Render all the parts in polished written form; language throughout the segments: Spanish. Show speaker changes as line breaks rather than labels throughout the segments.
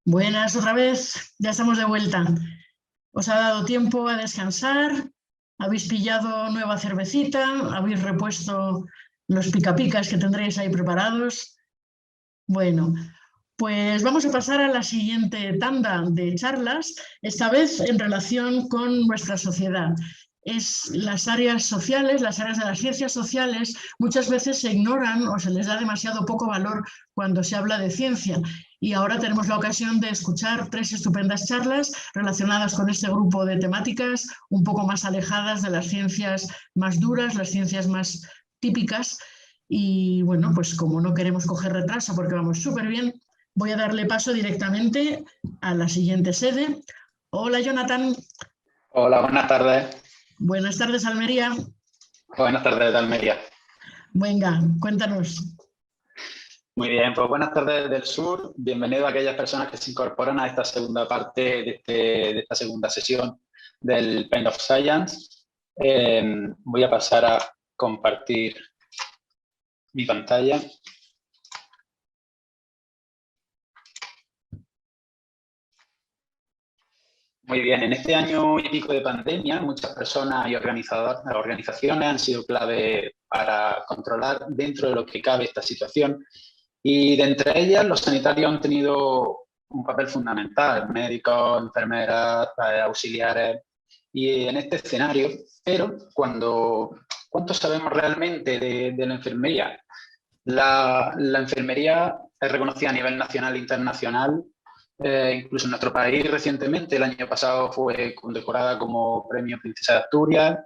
Buenas otra vez, ya estamos de vuelta. ¿Os ha dado tiempo a descansar? ¿Habéis pillado nueva cervecita? ¿Habéis repuesto los pica-picas que tendréis ahí preparados? Bueno, pues vamos a pasar a la siguiente tanda de charlas, esta vez en relación con nuestra sociedad. Las áreas sociales, las áreas de las ciencias sociales, muchas veces se ignoran o se les da demasiado poco valor cuando se habla de ciencia. Y ahora tenemos la ocasión de escuchar 3 estupendas charlas relacionadas con este grupo de temáticas un poco más alejadas de las ciencias más duras, las ciencias más típicas. Y bueno, pues como no queremos coger retraso porque vamos súper bien, voy a darle paso directamente a la siguiente sede. Hola, Jonathan.
Hola, buenas tardes.
Buenas tardes, Almería.
Buenas tardes de Almería.
Venga, cuéntanos.
Muy bien, pues buenas tardes del sur. Bienvenido a aquellas personas que se incorporan a esta segunda parte de esta segunda sesión del Paint of Science. Voy a pasar a compartir mi pantalla. Muy bien, en este año y pico de pandemia, muchas personas y organizaciones han sido clave para controlar dentro de lo que cabe esta situación. Y de entre ellas, los sanitarios han tenido un papel fundamental, médicos, enfermeras, auxiliares. Y en este escenario, pero ¿cuánto sabemos realmente de la enfermería? La enfermería es reconocida a nivel nacional e internacional. Incluso en nuestro país recientemente, el año pasado, fue condecorada como Premio Princesa de Asturias.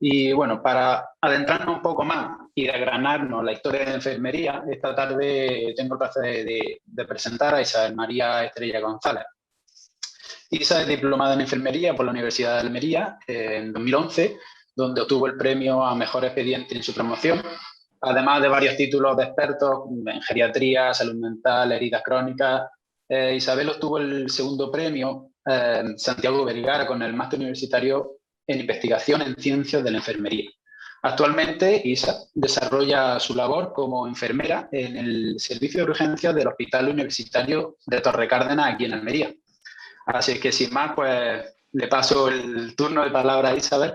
Y bueno, para adentrarnos un poco más y desgranarnos la historia de la enfermería, esta tarde tengo el placer de presentar a Isabel María Estrella González. Isa es diplomada en enfermería por la Universidad de Almería en 2011, donde obtuvo el premio a mejor expediente en su promoción, además de varios títulos de expertos en geriatría, salud mental, heridas crónicas. Isabel obtuvo el segundo premio Santiago Vergara con el máster universitario en investigación en ciencias de la enfermería. Actualmente, Isa desarrolla su labor como enfermera en el servicio de urgencias del Hospital Universitario de Torre Cárdenas, aquí en Almería. Así que, sin más, pues le paso el turno de palabra a Isabel.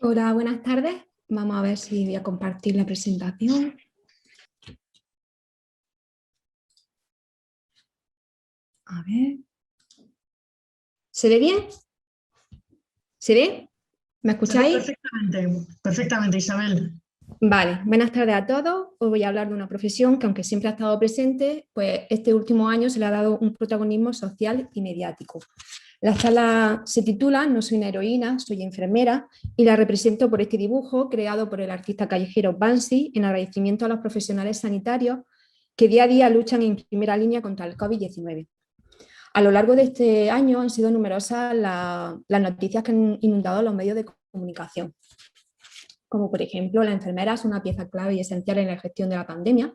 Hola, buenas tardes. Vamos a ver si voy a compartir la presentación. A ver. ¿Se ve bien? ¿Se ve? ¿Me escucháis?
Perfectamente, Isabel.
Vale, buenas tardes a todos. Os voy a hablar de una profesión que, aunque siempre ha estado presente, pues este último año se le ha dado un protagonismo social y mediático. La charla se titula No soy una heroína, soy enfermera, y la represento por este dibujo creado por el artista callejero Banksy en agradecimiento a los profesionales sanitarios que día a día luchan en primera línea contra el COVID-19. A lo largo de este año han sido numerosas las noticias que han inundado los medios de comunicación, como por ejemplo la enfermera es una pieza clave y esencial en la gestión de la pandemia,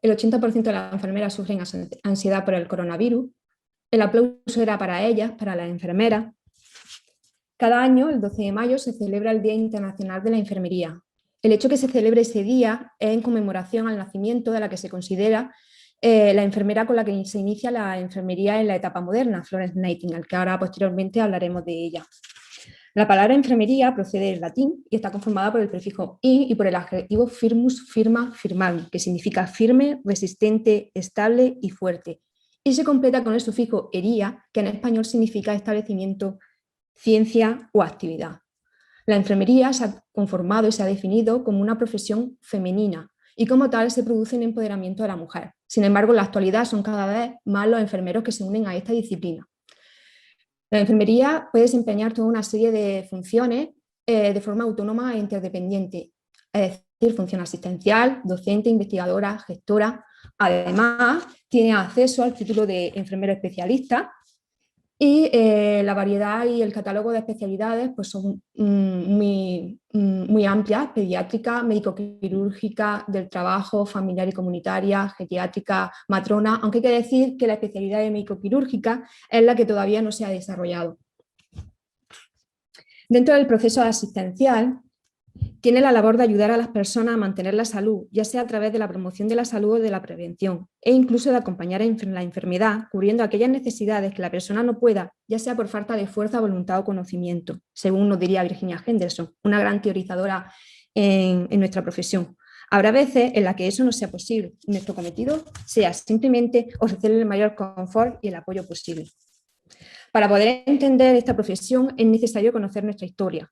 el 80% de las enfermeras sufren ansiedad por el coronavirus, el aplauso era para ellas, para las enfermeras. Cada año, el 12 de mayo, se celebra el Día Internacional de la Enfermería. El hecho que se celebre ese día es en conmemoración al nacimiento de la que se considera la enfermera con la que se inicia la enfermería en la etapa moderna, Florence Nightingale, que ahora posteriormente hablaremos de ella. La palabra enfermería procede del latín y está conformada por el prefijo in y por el adjetivo firmus, firma, firmam, que significa firme, resistente, estable y fuerte. Y se completa con el sufijo ería, que en español significa establecimiento, ciencia o actividad. La enfermería se ha conformado y se ha definido como una profesión femenina y como tal se produce un empoderamiento de la mujer. Sin embargo, en la actualidad son cada vez más los enfermeros que se unen a esta disciplina. La enfermería puede desempeñar toda una serie de funciones de forma autónoma e interdependiente, es decir, función asistencial, docente, investigadora, gestora. Además, tiene acceso al título de enfermero especialista y la variedad y el catálogo de especialidades pues son muy amplias: pediátrica, médico-quirúrgica, del trabajo, familiar y comunitaria, geriátrica, matrona, aunque hay que decir que la especialidad de médico-quirúrgica es la que todavía no se ha desarrollado. Dentro del proceso asistencial, Tiene la labor de ayudar a las personas a mantener la salud, ya sea a través de la promoción de la salud o de la prevención, e incluso de acompañar en la enfermedad, cubriendo aquellas necesidades que la persona no pueda, ya sea por falta de fuerza, voluntad o conocimiento, según nos diría Virginia Henderson, una gran teorizadora en nuestra profesión. Habrá veces en las que eso no sea posible y nuestro cometido sea simplemente ofrecerle el mayor confort y el apoyo posible. Para poder entender esta profesión es necesario conocer nuestra historia.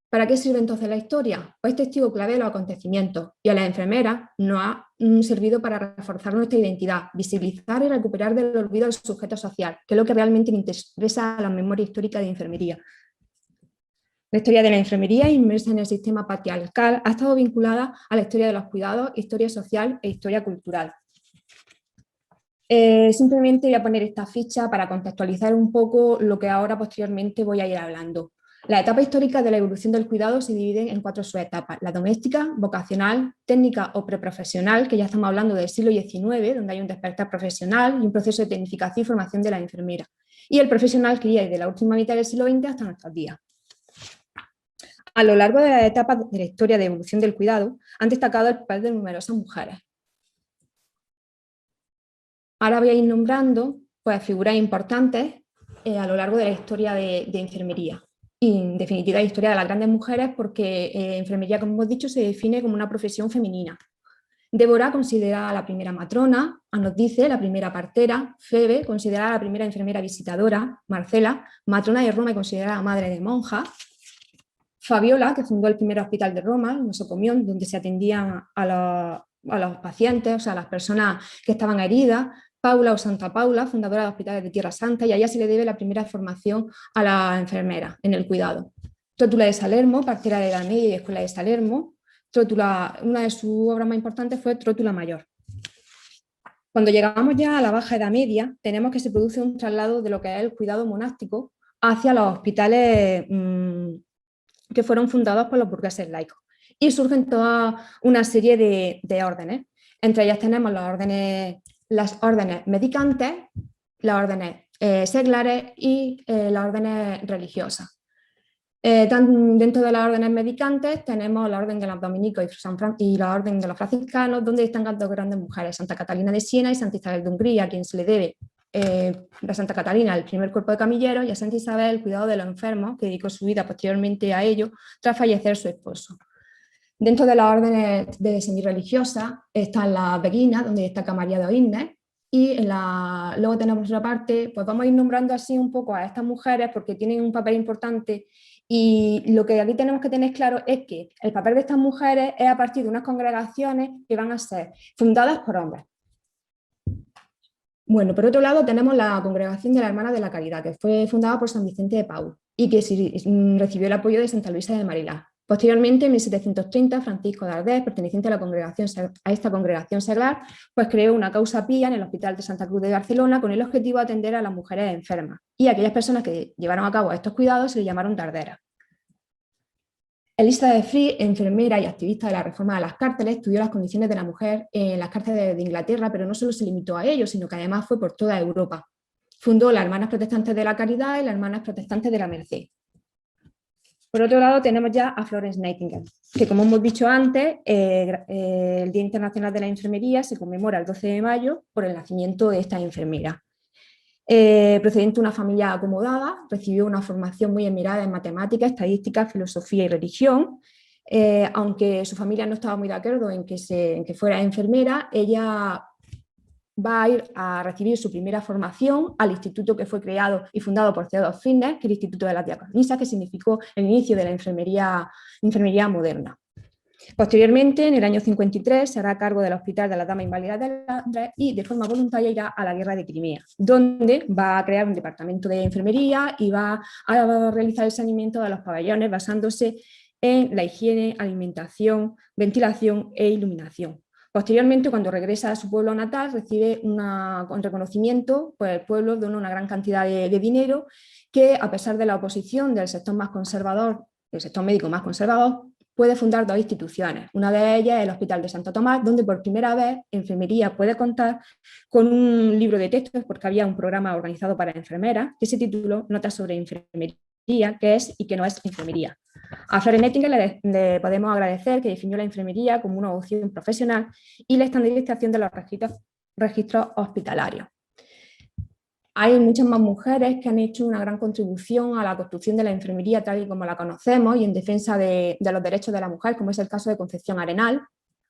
¿Para qué sirve entonces la historia? Pues es testigo clave de los acontecimientos y a las enfermeras nos ha servido para reforzar nuestra identidad, visibilizar y recuperar del olvido al sujeto social, que es lo que realmente interesa a la memoria histórica de enfermería. La historia de la enfermería, inmersa en el sistema patriarcal, ha estado vinculada a la historia de los cuidados, historia social e historia cultural. Simplemente voy a poner esta ficha para contextualizar un poco lo que ahora posteriormente voy a ir hablando. La etapa histórica de la evolución del cuidado se divide en 4 subetapas: la doméstica, vocacional, técnica o preprofesional, que ya estamos hablando del siglo XIX, donde hay un despertar profesional y un proceso de tecnificación y formación de la enfermera, y el profesional, que ya desde la última mitad del siglo XX hasta nuestros días. A lo largo de las etapas de la historia de evolución del cuidado, han destacado el papel de numerosas mujeres. Ahora voy a ir nombrando pues, figuras importantes a lo largo de la historia de enfermería. Y en definitiva, la historia de las grandes mujeres, porque enfermería, como hemos dicho, se define como una profesión femenina. Débora, considerada la primera matrona, nos dice la primera partera; Febe, considerada la primera enfermera visitadora; Marcela, matrona de Roma y considerada madre de monja; Fabiola, que fundó el primer hospital de Roma, el nosocomión, donde se atendían a los pacientes, o sea, a las personas que estaban heridas; Paula o Santa Paula, fundadora de hospitales de Tierra Santa, y a ella se le debe la primera formación a la enfermera en el cuidado. Trótula de Salermo, partera de Edad Media y Escuela de Salermo. Una de sus obras más importantes fue Trótula Mayor. Cuando llegamos ya a la Baja Edad Media, tenemos que se produce un traslado de lo que es el cuidado monástico hacia los hospitales que fueron fundados por los burgueses laicos. Y surgen toda una serie de órdenes. Entre ellas tenemos las órdenes medicantes, las órdenes seglares y las órdenes religiosas. Dentro de las órdenes medicantes tenemos la orden de los dominicos y la orden de los franciscanos, donde destacan 2 grandes mujeres, Santa Catalina de Siena y Santa Isabel de Hungría, a quien se le debe a Santa Catalina el primer cuerpo de camilleros y a Santa Isabel el cuidado de los enfermos, que dedicó su vida posteriormente a ello tras fallecer su esposo. Dentro de las órdenes de semirreligiosas están las beguinas, donde destaca María de Oísnes, y luego tenemos otra parte, pues vamos a ir nombrando así un poco a estas mujeres porque tienen un papel importante, y lo que aquí tenemos que tener claro es que el papel de estas mujeres es a partir de unas congregaciones que van a ser fundadas por hombres. Bueno, por otro lado tenemos la Congregación de las Hermanas de la Caridad, que fue fundada por San Vicente de Paúl y que recibió el apoyo de Santa Luisa de Marilá. Posteriormente, en 1730, Francisco de Ardés, perteneciente a esta congregación seglar, pues creó una causa pía en el Hospital de Santa Cruz de Barcelona con el objetivo de atender a las mujeres enfermas, y a aquellas personas que llevaron a cabo estos cuidados se les llamaron darderas. Elisa de Fries, enfermera y activista de la reforma de las cárceles, estudió las condiciones de la mujer en las cárceles de Inglaterra, pero no solo se limitó a ello, sino que además fue por toda Europa. Fundó las Hermanas Protestantes de la Caridad y las Hermanas Protestantes de la Merced. Por otro lado tenemos ya a Florence Nightingale, que como hemos dicho antes, el Día Internacional de la Enfermería se conmemora el 12 de mayo por el nacimiento de esta enfermera. Procedente de una familia acomodada, recibió una formación muy esmerada en matemáticas, estadística, filosofía y religión. Aunque su familia no estaba muy de acuerdo en que fuera enfermera, ella va a ir a recibir su primera formación al instituto que fue creado y fundado por Theodor Fitness, que es el Instituto de las Diaconisas, que significó el inicio de la enfermería moderna. Posteriormente, en el año 53, se hará cargo del Hospital de las Damas Inválidas de Londres y de forma voluntaria irá a la Guerra de Crimea, donde va a crear un departamento de enfermería y va a realizar el saneamiento de los pabellones basándose en la higiene, alimentación, ventilación e iluminación. Posteriormente, cuando regresa a su pueblo natal, recibe un reconocimiento, pues el pueblo dona una gran cantidad de dinero que, a pesar de la oposición del sector más conservador, el sector médico más conservador, puede fundar 2 instituciones. Una de ellas es el Hospital de Santo Tomás, donde por primera vez enfermería puede contar con un libro de textos, porque había un programa organizado para enfermeras que se tituló Notas sobre enfermería, qué es y qué no es enfermería. A Florence Nightingale le podemos agradecer que definió la enfermería como una opción profesional y la estandarización de los registros hospitalarios. Hay muchas más mujeres que han hecho una gran contribución a la construcción de la enfermería tal y como la conocemos y en defensa de los derechos de la mujer, como es el caso de Concepción Arenal,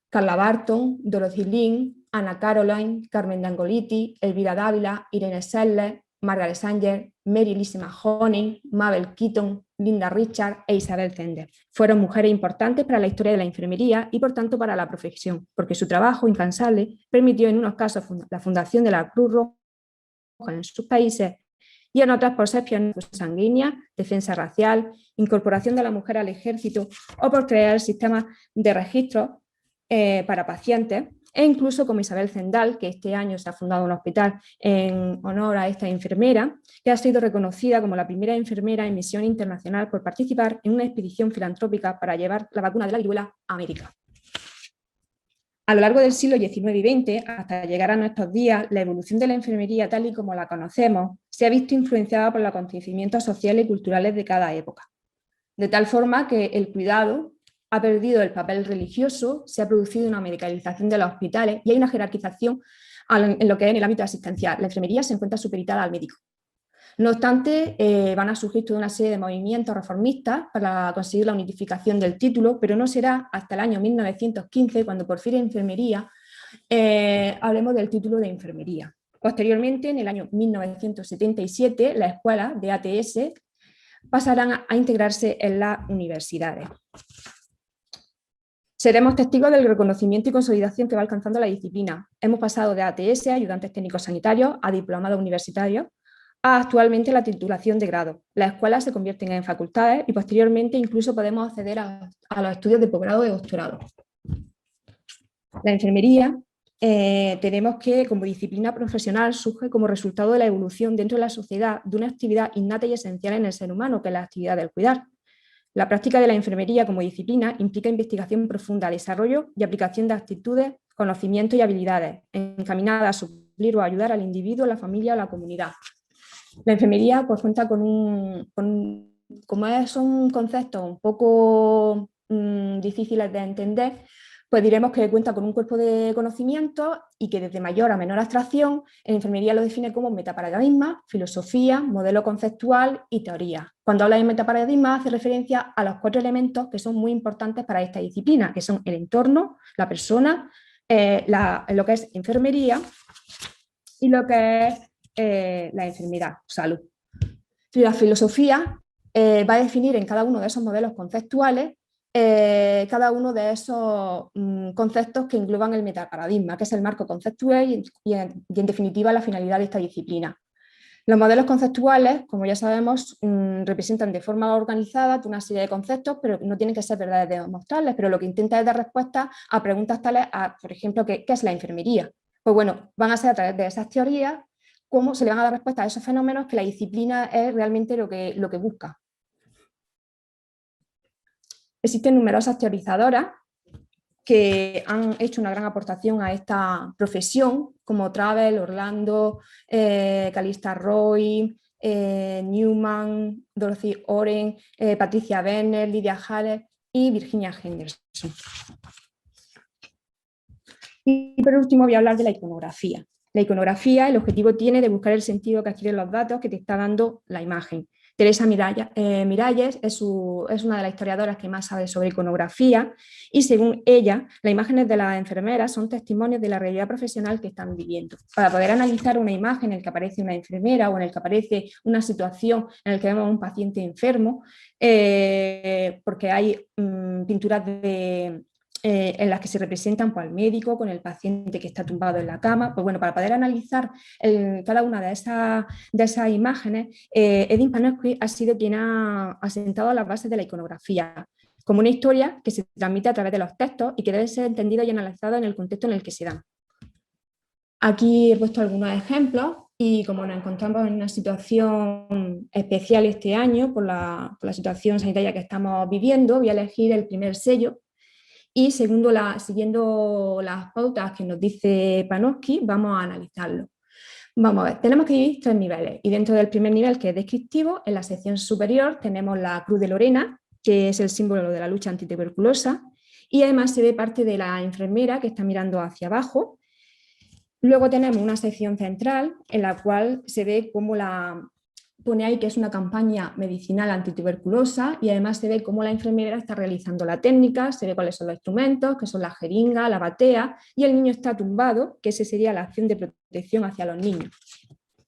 Carla Barton, Dorothy Lynn, Ana Caroline, Carmen Dangoliti, Elvira Dávila, Irene Seller, Margaret Sanger, Mary Elise Mahoney, Mabel Keaton, Linda Richard e Isabel Zender. Fueron mujeres importantes para la historia de la enfermería y por tanto para la profesión, porque su trabajo incansable permitió en unos casos la fundación de la Cruz Roja en sus países y en otras por ser pioneros sanguínea, defensa racial, incorporación de la mujer al ejército o por crear sistemas de registro para pacientes e incluso como Isabel Zendal, que este año se ha fundado un hospital en honor a esta enfermera, que ha sido reconocida como la primera enfermera en misión internacional por participar en una expedición filantrópica para llevar la vacuna de la viruela a América. A lo largo del siglo XIX y XX, hasta llegar a nuestros días, la evolución de la enfermería tal y como la conocemos se ha visto influenciada por los acontecimientos sociales y culturales de cada época. De tal forma que el cuidado ha perdido el papel religioso, se ha producido una medicalización de los hospitales y hay una jerarquización en lo que es en el ámbito asistencial. La enfermería se encuentra supeditada al médico. No obstante, van a surgir toda una serie de movimientos reformistas para conseguir la unificación del título, pero no será hasta el año 1915 cuando por fin en enfermería hablemos del título de enfermería. Posteriormente, en el año 1977, las escuelas de ATS pasarán a integrarse en las universidades. Seremos testigos del reconocimiento y consolidación que va alcanzando la disciplina. Hemos pasado de ATS, ayudantes técnicos sanitarios, a diplomados universitarios, a actualmente la titulación de grado. Las escuelas se convierten en facultades y posteriormente incluso podemos acceder a los estudios de posgrado y doctorado. La enfermería tenemos que como disciplina profesional surge como resultado de la evolución dentro de la sociedad de una actividad innata y esencial en el ser humano, que es la actividad del cuidar. La práctica de la enfermería como disciplina implica investigación profunda, desarrollo y aplicación de actitudes, conocimientos y habilidades encaminadas a suplir o ayudar al individuo, a la familia o a la comunidad. La enfermería pues, cuenta como son conceptos un poco difíciles de entender, pues diremos que cuenta con un cuerpo de conocimientos y que desde mayor a menor abstracción, en enfermería lo define como metaparadigma, filosofía, modelo conceptual y teoría. Cuando habla de metaparadigma hace referencia a los 4 elementos que son muy importantes para esta disciplina, que son el entorno, la persona, lo que es enfermería y lo que es la enfermedad, salud. La filosofía va a definir en cada uno de esos modelos conceptuales cada uno de esos conceptos que engloban el metaparadigma, que es el marco conceptual y en definitiva la finalidad de esta disciplina. Los modelos conceptuales, como ya sabemos, representan de forma organizada una serie de conceptos, pero no tienen que ser verdades demostrables, pero lo que intenta es dar respuesta a preguntas tales, por ejemplo, ¿qué es la enfermería? Pues bueno, van a ser a través de esas teorías cómo se le van a dar respuesta a esos fenómenos que la disciplina es realmente lo que busca. Existen numerosas teorizadoras que han hecho una gran aportación a esta profesión, como Travell, Orlando, Calista Roy, Newman, Dorothy Oren, Patricia Werner, Lydia Haller y Virginia Henderson. Y por último voy a hablar de la iconografía. La iconografía, el objetivo tiene de buscar el sentido que adquieren los datos que te está dando la imagen. Teresa Miralles es una de las historiadoras que más sabe sobre iconografía y según ella, las imágenes de las enfermeras son testimonios de la realidad profesional que están viviendo. Para poder analizar una imagen en la que aparece una enfermera o en la que aparece una situación en la que vemos a un paciente enfermo, porque hay pinturas en las que se representan pues, al médico con el paciente que está tumbado en la cama, pues bueno, para poder analizar cada una de esas imágenes, Edith Panofsky ha sido quien ha asentado las bases de la iconografía, como una historia que se transmite a través de los textos y que debe ser entendido y analizado en el contexto en el que se dan. Aquí he puesto algunos ejemplos y como nos encontramos en una situación especial este año por la situación sanitaria que estamos viviendo, voy a elegir el primer sello. Y siguiendo las pautas que nos dice Panofsky, vamos a analizarlo. Vamos a ver, tenemos que dividir 3 niveles y dentro del primer nivel, que es descriptivo, en la sección superior tenemos la Cruz de Lorena, que es el símbolo de la lucha antituberculosa, y además se ve parte de la enfermera que está mirando hacia abajo. Luego tenemos una sección central en la cual se ve cómo pone ahí que es una campaña medicinal antituberculosa, y además se ve cómo la enfermera está realizando la técnica, se ve cuáles son los instrumentos, que son la jeringa, la batea, y el niño está tumbado, que esa sería la acción de protección hacia los niños.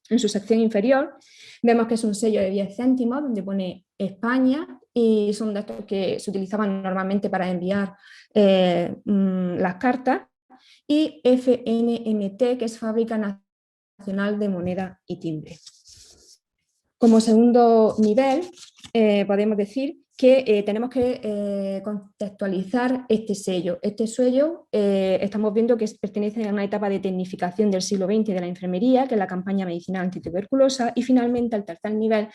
En su sección inferior vemos que es un sello de 10 céntimos donde pone España, y son de estos que se utilizaban normalmente para enviar las cartas, y FNMT, que es Fábrica Nacional de Moneda y Timbre. Como segundo nivel, podemos decir que tenemos que contextualizar este sello. Este sello estamos viendo que pertenece a una etapa de tecnificación del siglo XX de la enfermería, que es la campaña medicinal antituberculosa, y finalmente el tercer nivel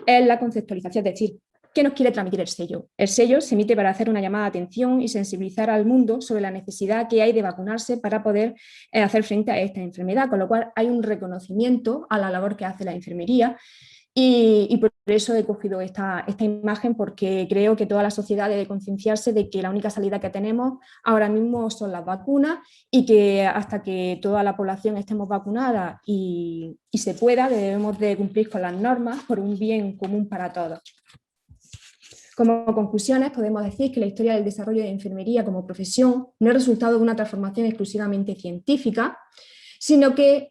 es la conceptualización, es decir, ¿qué nos quiere transmitir el sello? El sello se emite para hacer una llamada de atención y sensibilizar al mundo sobre la necesidad que hay de vacunarse para poder hacer frente a esta enfermedad, con lo cual hay un reconocimiento a la labor que hace la enfermería. Y por eso he cogido esta imagen, porque creo que toda la sociedad debe concienciarse de que la única salida que tenemos ahora mismo son las vacunas, y que hasta que toda la población estemos vacunada y se pueda, debemos de cumplir con las normas por un bien común para todos. Como conclusiones podemos decir que la historia del desarrollo de enfermería como profesión no es resultado de una transformación exclusivamente científica, sino que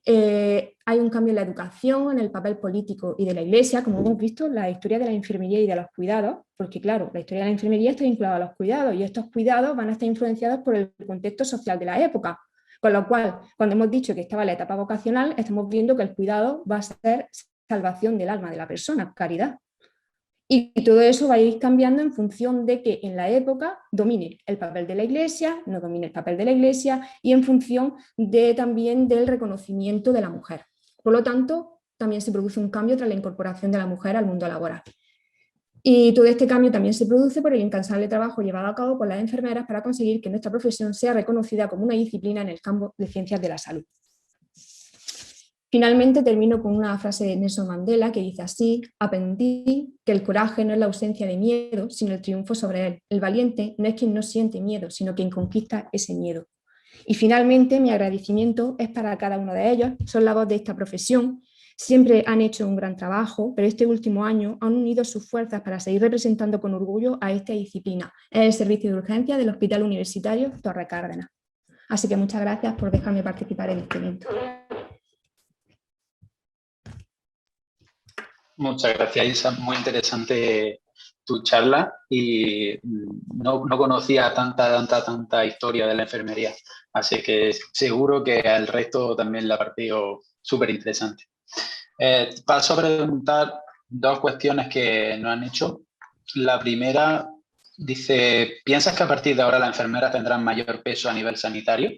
hay un cambio en la educación, en el papel político y de la Iglesia, como hemos visto en la historia de la enfermería y de los cuidados, porque claro, la historia de la enfermería está vinculada a los cuidados, y estos cuidados van a estar influenciados por el contexto social de la época, con lo cual, cuando hemos dicho que estaba la etapa vocacional, estamos viendo que el cuidado va a ser salvación del alma de la persona, caridad. Y todo eso va a ir cambiando en función de que en la época domine el papel de la Iglesia, no domine el papel de la Iglesia, y en función también del reconocimiento de la mujer. Por lo tanto, también se produce un cambio tras la incorporación de la mujer al mundo laboral. Y todo este cambio también se produce por el incansable trabajo llevado a cabo por las enfermeras para conseguir que nuestra profesión sea reconocida como una disciplina en el campo de ciencias de la salud. Finalmente termino con una frase de Nelson Mandela que dice así: aprendí que el coraje no es la ausencia de miedo, sino el triunfo sobre él. El valiente no es quien no siente miedo, sino quien conquista ese miedo. Y finalmente mi agradecimiento es para cada uno de ellos, son la voz de esta profesión, siempre han hecho un gran trabajo, pero este último año han unido sus fuerzas para seguir representando con orgullo a esta disciplina. Es el servicio de urgencia del Hospital Universitario Torre Cárdenas. Así que muchas gracias por dejarme participar en este evento.
Muchas gracias, Isa. Muy interesante tu charla, y no conocía tanta historia de la enfermería, así que seguro que al resto también la ha parecido súper interesante. Paso a preguntar dos cuestiones que nos han hecho. La primera dice: ¿piensas que a partir de ahora las enfermeras tendrán mayor peso a nivel sanitario?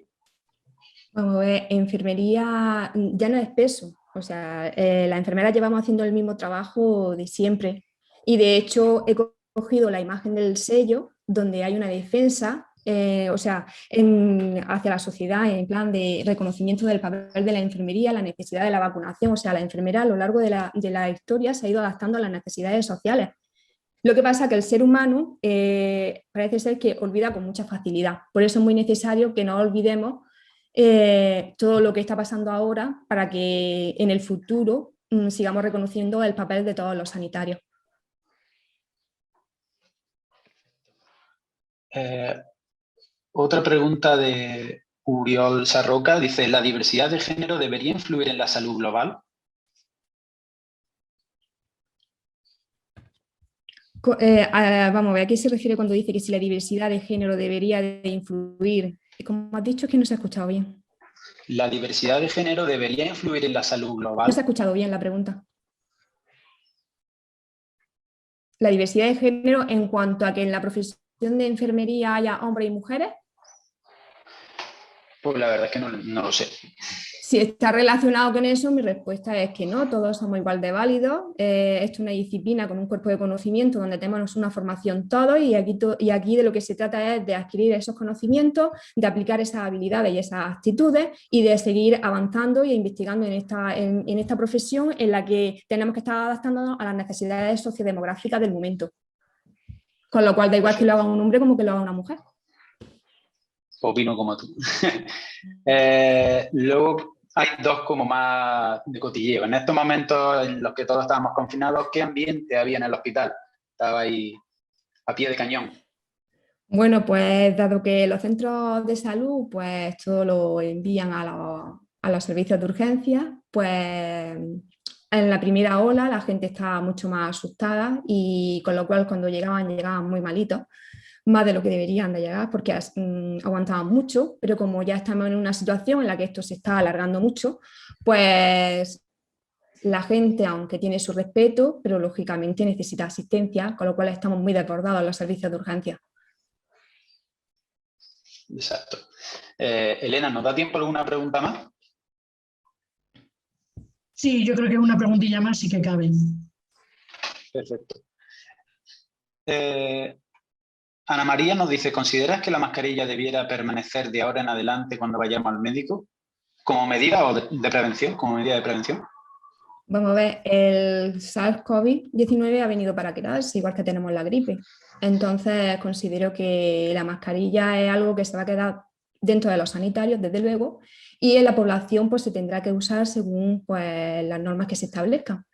Vamos a ver, enfermería ya no es peso. O sea, las enfermeras llevamos haciendo el mismo trabajo de siempre, y de hecho he cogido la imagen del sello donde hay una defensa, hacia la sociedad, en plan de reconocimiento del papel de la enfermería, la necesidad de la vacunación. O sea, la enfermera a lo largo de la historia se ha ido adaptando a las necesidades sociales. Lo que pasa es que el ser humano parece ser que olvida con mucha facilidad. Por eso es muy necesario que no olvidemos todo lo que está pasando ahora, para que en el futuro sigamos reconociendo el papel de todos los sanitarios.
Otra pregunta de Uriol Sarroca dice: ¿la diversidad de género debería influir en la salud global?
Vamos a ver, ¿a qué se refiere cuando dice que si la diversidad de género debería de influir? Como has dicho, es que no se ha escuchado bien.
¿La diversidad de género debería influir en la salud global?
No se ha escuchado bien la pregunta. La diversidad de género en cuanto a que en la profesión de enfermería haya hombres y mujeres.
Pues la verdad es que no lo sé.
Si está relacionado con eso, mi respuesta es que no, todos somos igual de válidos. Esto es una disciplina con un cuerpo de conocimiento donde tenemos una formación todos, y aquí de lo que se trata es de adquirir esos conocimientos, de aplicar esas habilidades y esas actitudes, y de seguir avanzando e investigando en esta profesión en la que tenemos que estar adaptándonos a las necesidades sociodemográficas del momento. Con lo cual da igual que lo haga un hombre como que lo haga una mujer.
Opino como tú. Luego hay dos como más de cotilleo. En estos momentos en los que todos estábamos confinados, ¿qué ambiente había en el hospital? Estaba ahí a pie de cañón.
Bueno, pues dado que los centros de salud pues todo lo envían a los servicios de urgencia, pues en la primera ola la gente estaba mucho más asustada y con lo cual cuando llegaban muy malitos, más de lo que deberían de llegar porque aguantaban mucho, pero como ya estamos en una situación en la que esto se está alargando mucho, pues la gente, aunque tiene su respeto, pero lógicamente necesita asistencia, con lo cual estamos muy desbordados en los servicios de urgencia.
Exacto. Elena, ¿nos da tiempo alguna pregunta más?
Sí, yo creo que una preguntilla más sí que cabe.
Perfecto. Ana María nos dice, ¿consideras que la mascarilla debiera permanecer de ahora en adelante cuando vayamos al médico? ¿Como medida o de prevención? ¿Como medida de prevención?
Vamos a ver, el SARS-CoV-19 ha venido para quedarse, igual que tenemos la gripe. Entonces considero que la mascarilla es algo que se va a quedar dentro de los sanitarios, desde luego, y en la población pues se tendrá que usar según pues, las normas que se establezcan.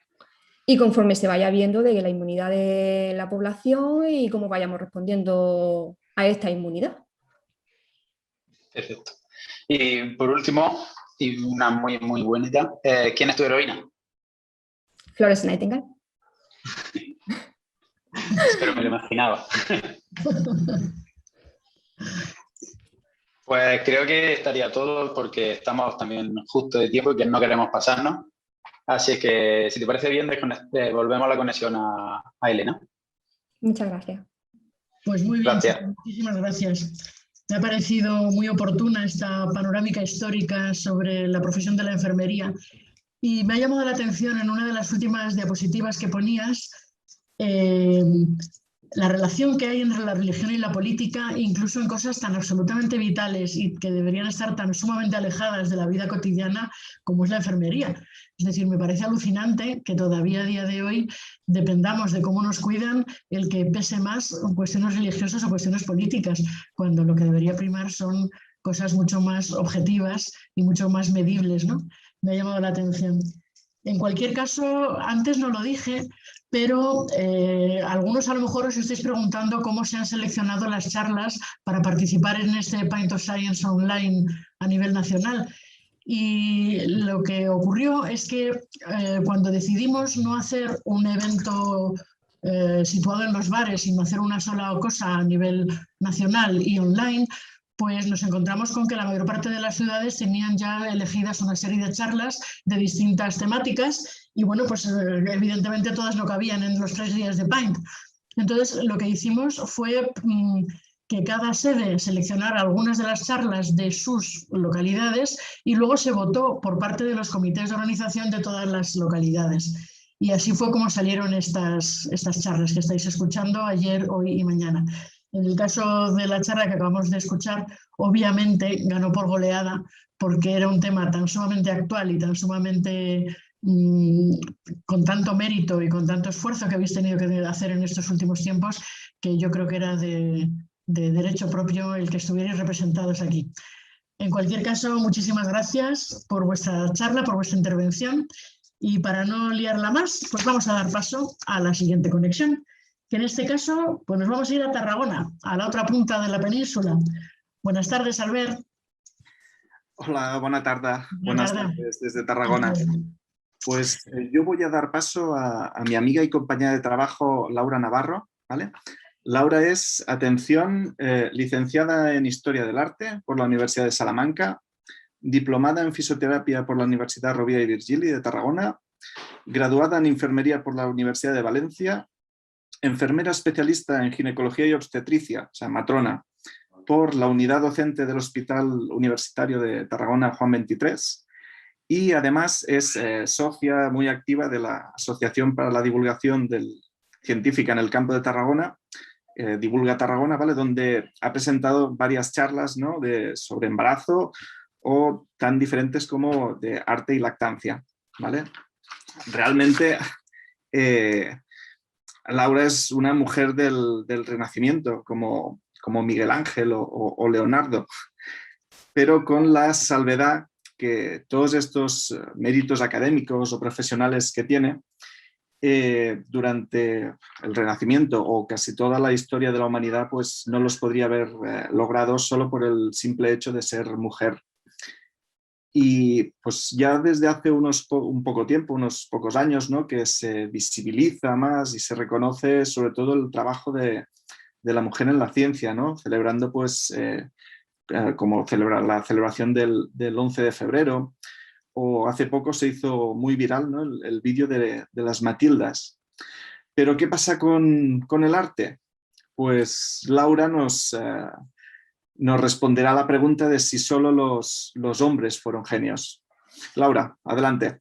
Y conforme se vaya viendo de la inmunidad de la población y cómo vayamos respondiendo a esta inmunidad.
Perfecto. Y por último, y una muy, muy buena idea, ¿quién es tu heroína?
Florence Nightingale.
Pero me lo imaginaba. Pues creo que estaría todo porque estamos también justo de tiempo y que no queremos pasarnos. Así que, si te parece bien, volvemos la conexión a Elena.
Muchas gracias.
Pues muy bien,
Gracias.
chicos, muchísimas gracias. Me ha parecido muy oportuna esta panorámica histórica sobre la profesión de la enfermería y me ha llamado la atención en una de las últimas diapositivas que ponías la relación que hay entre la religión y la política, incluso en cosas tan absolutamente vitales y que deberían estar tan sumamente alejadas de la vida cotidiana como es la enfermería. Es decir, me parece alucinante que todavía a día de hoy dependamos de cómo nos cuidan el que pese más cuestiones religiosas o cuestiones políticas, cuando lo que debería primar son cosas mucho más objetivas y mucho más medibles, ¿no? Me ha llamado la atención. En cualquier caso, antes no lo dije, pero algunos a lo mejor os estáis preguntando cómo se han seleccionado las charlas para participar en este Pint of Science Online a nivel nacional. Y lo que ocurrió es que cuando decidimos no hacer un evento situado en los bares, sino hacer una sola cosa a nivel nacional y online, pues nos encontramos con que la mayor parte de las ciudades tenían ya elegidas una serie de charlas de distintas temáticas y bueno, pues evidentemente todas no cabían en los 3 días de Pint. Entonces lo que hicimos fue que cada sede seleccionara algunas de las charlas de sus localidades y luego se votó por parte de los comités de organización de todas las localidades. Y así fue como salieron estas charlas que estáis escuchando ayer, hoy y mañana. En el caso de la charla que acabamos de escuchar, obviamente ganó por goleada porque era un tema tan sumamente actual y tan sumamente con tanto mérito y con tanto esfuerzo que habéis tenido que hacer en estos últimos tiempos, que yo creo que era de derecho propio el que estuvierais representados aquí. En cualquier caso, muchísimas gracias por vuestra charla, por vuestra intervención y para no liarla más, pues vamos a dar paso a la siguiente conexión, que en este caso pues nos vamos a ir a Tarragona, a la otra punta de la península. Buenas tardes, Albert.
Hola, buena tarde. Buenas tardes desde Tarragona. Pues yo voy a dar paso a mi amiga y compañera de trabajo, Laura Navarro, ¿vale? Laura es, atención, licenciada en Historia del Arte por la Universidad de Salamanca, diplomada en Fisioterapia por la Universidad Rovira i Virgili de Tarragona, graduada en Enfermería por la Universidad de Valencia, enfermera especialista en Ginecología y Obstetricia, o sea, matrona, por la Unidad Docente del Hospital Universitario de Tarragona Juan 23 y además es socia muy activa de la Asociación para la Divulgación Científica en el Campo de Tarragona, Divulga Tarragona, ¿vale? Donde ha presentado varias charlas, ¿no? sobre embarazo o tan diferentes como de arte y lactancia, ¿vale? Realmente Laura es una mujer del Renacimiento, como Miguel Ángel o Leonardo, pero con la salvedad que todos estos méritos académicos o profesionales que tiene durante el Renacimiento o casi toda la historia de la humanidad, pues no los podría haber logrado solo por el simple hecho de ser mujer. Y pues ya desde hace un poco tiempo, unos pocos años, ¿no?, que se visibiliza más y se reconoce sobre todo el trabajo de la mujer en la ciencia, ¿no?, celebrando pues como la celebración del 11 de febrero, o hace poco se hizo muy viral, ¿no?, el vídeo de las Matildas. Pero ¿qué pasa con el arte? Pues Laura nos responderá a la pregunta de si solo los hombres fueron genios. Laura, adelante.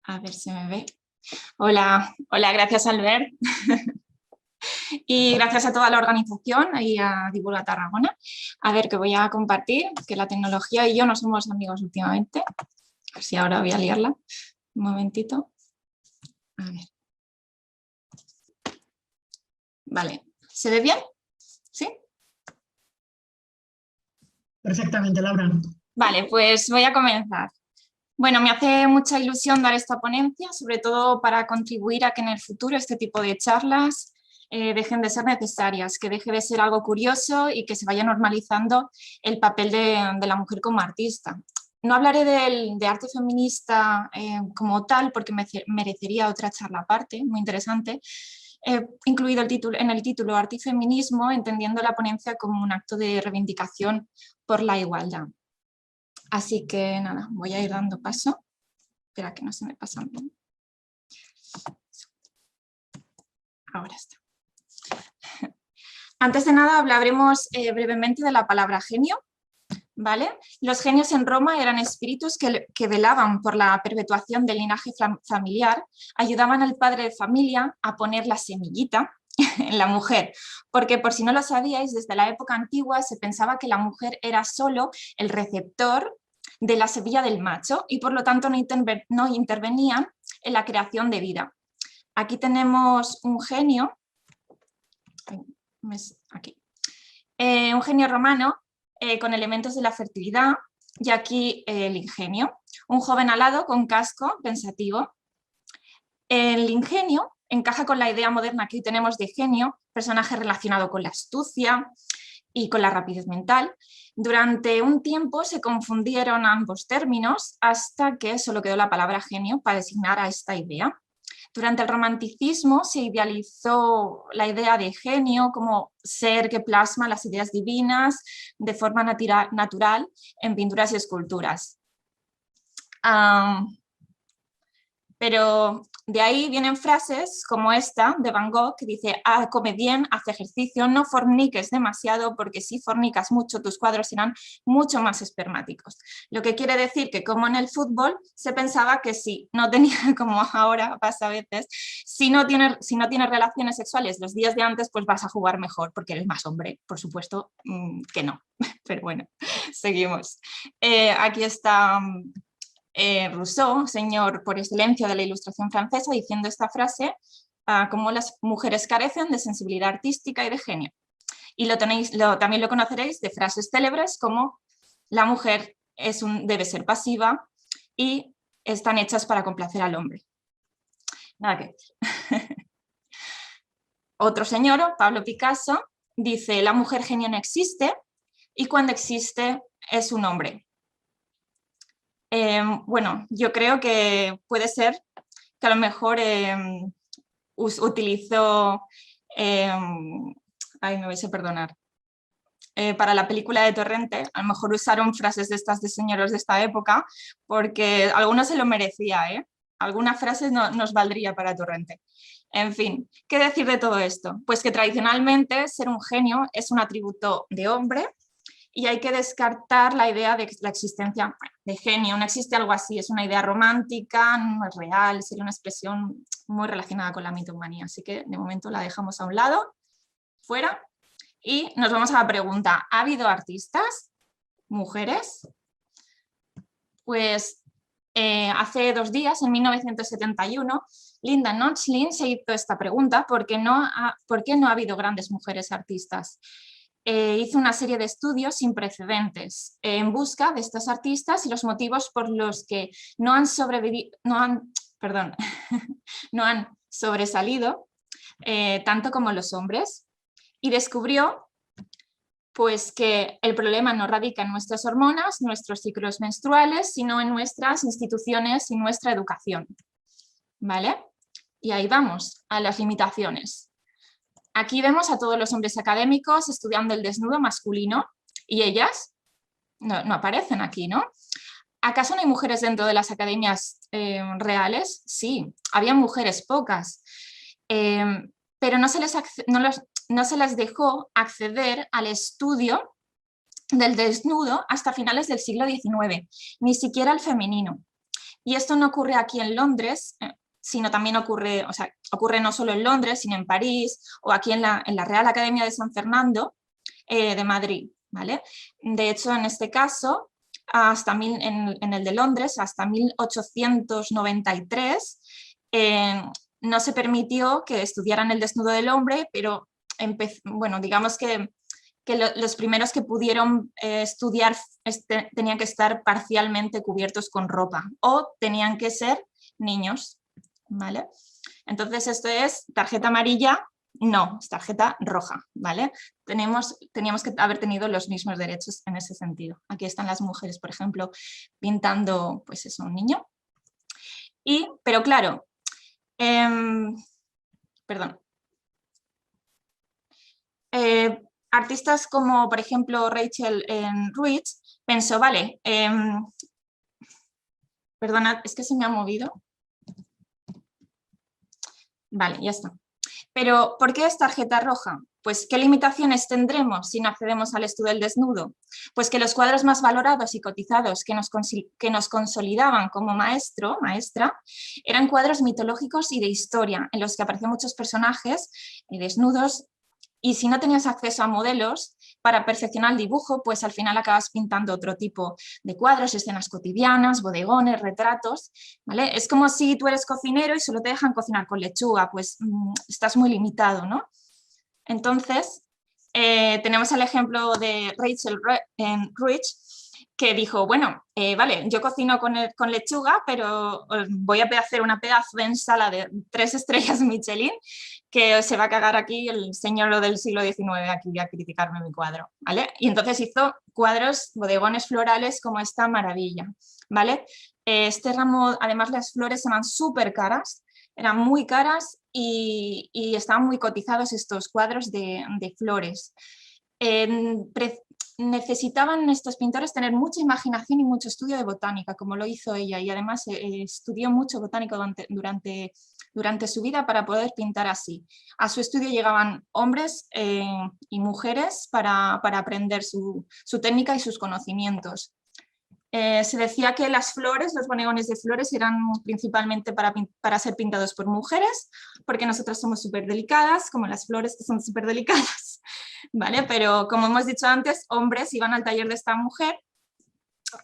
A ver si me ve. Hola, gracias Albert. Y gracias a toda la organización y a Divulga Tarragona. A ver, que voy a compartir, que la tecnología y yo no somos amigos últimamente. A ver si ahora voy a liarla. Un momentito. A ver. Vale, ¿se ve bien? ¿Sí?
Perfectamente, Laura.
Vale, pues voy a comenzar. Bueno, me hace mucha ilusión dar esta ponencia, sobre todo para contribuir a que en el futuro este tipo de charlas dejen de ser necesarias, que deje de ser algo curioso y que se vaya normalizando el papel de la mujer como artista. No hablaré de arte feminista como tal, porque merecería otra charla aparte, muy interesante. He incluido en el título Arte y Feminismo, entendiendo la ponencia como un acto de reivindicación por la igualdad. Así que nada, voy a ir dando paso. Espera que no se me pasan bien. Ahora está. Antes de nada hablaremos brevemente de la palabra genio, ¿vale? Los genios en Roma eran espíritus que velaban por la perpetuación del linaje familiar, ayudaban al padre de familia a poner la semillita en la mujer, porque por si no lo sabíais, desde la época antigua se pensaba que la mujer era solo el receptor de la semilla del macho y por lo tanto no intervenían en la creación de vida. Aquí tenemos un genio, aquí, un genio romano con elementos de la fertilidad y aquí el ingenio, un joven alado con casco pensativo. El ingenio encaja con la idea moderna que hoy tenemos de genio, personaje relacionado con la astucia y con la rapidez mental. Durante un tiempo se confundieron ambos términos hasta que solo quedó la palabra genio para designar a esta idea. Durante el romanticismo se idealizó la idea de genio como ser que plasma las ideas divinas de forma natural en pinturas y esculturas. Pero de ahí vienen frases como esta de Van Gogh que dice: come bien, haz ejercicio, no forniques demasiado porque si fornicas mucho tus cuadros serán mucho más espermáticos. Lo que quiere decir que como en el fútbol se pensaba que si no tenía, como ahora pasa a veces, si no tienes relaciones sexuales los días de antes pues vas a jugar mejor porque eres más hombre. Por supuesto que no, pero bueno, seguimos. Aquí está Rousseau, señor por excelencia de la Ilustración francesa, diciendo esta frase, como las mujeres carecen de sensibilidad artística y de genio. Y también lo conoceréis de frases célebres como la mujer debe ser pasiva y están hechas para complacer al hombre. Nada que decir. Otro señor, Pablo Picasso, dice: la mujer genio no existe y cuando existe es un hombre. Bueno, yo creo que puede ser que a lo mejor utilizó, me vais a perdonar, para la película de Torrente, a lo mejor usaron frases de estas de señoros de esta época, porque algunos se lo merecía, ¿eh? Algunas frases nos valdría para Torrente. En fin, ¿qué decir de todo esto? Pues que tradicionalmente ser un genio es un atributo de hombre, y hay que descartar la idea de la existencia de genio. No existe algo así, es una idea romántica, no es real, sería una expresión muy relacionada con la mitomanía. Así que de momento la dejamos a un lado, fuera, y nos vamos a la pregunta: ¿ha habido artistas, mujeres? Pues hace 2 días, en 1971, Linda Nordlin se hizo esta pregunta: ¿por qué no ha habido grandes mujeres artistas? Hizo una serie de estudios sin precedentes en busca de estas artistas y los motivos por los que no han sobresalido tanto como los hombres, y descubrió pues que el problema no radica en nuestras hormonas, nuestros ciclos menstruales, sino en nuestras instituciones y nuestra educación. ¿Vale? Y ahí vamos, a las limitaciones. Aquí vemos a todos los hombres académicos estudiando el desnudo masculino y ellas no aparecen aquí, ¿no? ¿Acaso no hay mujeres dentro de las academias reales? Sí, había mujeres, pocas, pero no se les dejó acceder al estudio del desnudo hasta finales del siglo XIX, ni siquiera el femenino. Y esto no ocurre aquí en Londres, sino también ocurre no solo en Londres, sino en París o aquí en la Real Academia de San Fernando de Madrid, ¿vale? De hecho, en este caso, en el de Londres, hasta 1893, no se permitió que estudiaran el desnudo del hombre, pero bueno, digamos que los primeros que pudieron estudiar tenían que estar parcialmente cubiertos con ropa o tenían que ser niños, ¿vale? Entonces esto es tarjeta amarilla, no, es tarjeta roja, ¿vale? Teníamos que haber tenido los mismos derechos en ese sentido. Aquí están las mujeres, por ejemplo, pintando, pues eso, un niño. Pero claro, artistas como, por ejemplo, Rachel Ruiz pensó, vale, perdonad, es que se me ha movido. Vale, ya está. Pero, ¿por qué es tarjeta roja? Pues, ¿qué limitaciones tendremos si no accedemos al estudio del desnudo? Pues que los cuadros más valorados y cotizados que nos consolidaban como maestra, eran cuadros mitológicos y de historia, en los que aparecían muchos personajes desnudos, y si no tenías acceso a modelos para perfeccionar el dibujo, pues al final acabas pintando otro tipo de cuadros, escenas cotidianas, bodegones, retratos, ¿vale? Es como si tú eres cocinero y solo te dejan cocinar con lechuga, pues estás muy limitado, ¿no? Entonces, tenemos el ejemplo de Rachel Ruiz, que dijo, bueno, vale, yo cocino con lechuga, pero voy a hacer una pedazo de ensalada de 3 estrellas Michelin, que se va a cagar aquí el señor del siglo XIX aquí a criticarme mi cuadro, ¿vale? Y entonces hizo cuadros, bodegones florales como esta maravilla, ¿vale? Este ramo, además las flores eran súper caras, eran muy caras y estaban muy cotizados estos cuadros de flores. Necesitaban estos pintores tener mucha imaginación y mucho estudio de botánica, como lo hizo ella, y además estudió mucho botánica durante su vida para poder pintar así. A su estudio llegaban hombres y mujeres para aprender su técnica y sus conocimientos. Se decía que las flores, los bodegones de flores, eran principalmente para ser pintados por mujeres, porque nosotras somos súper delicadas, como las flores que son súper delicadas, ¿vale? Pero como hemos dicho antes, hombres iban al taller de esta mujer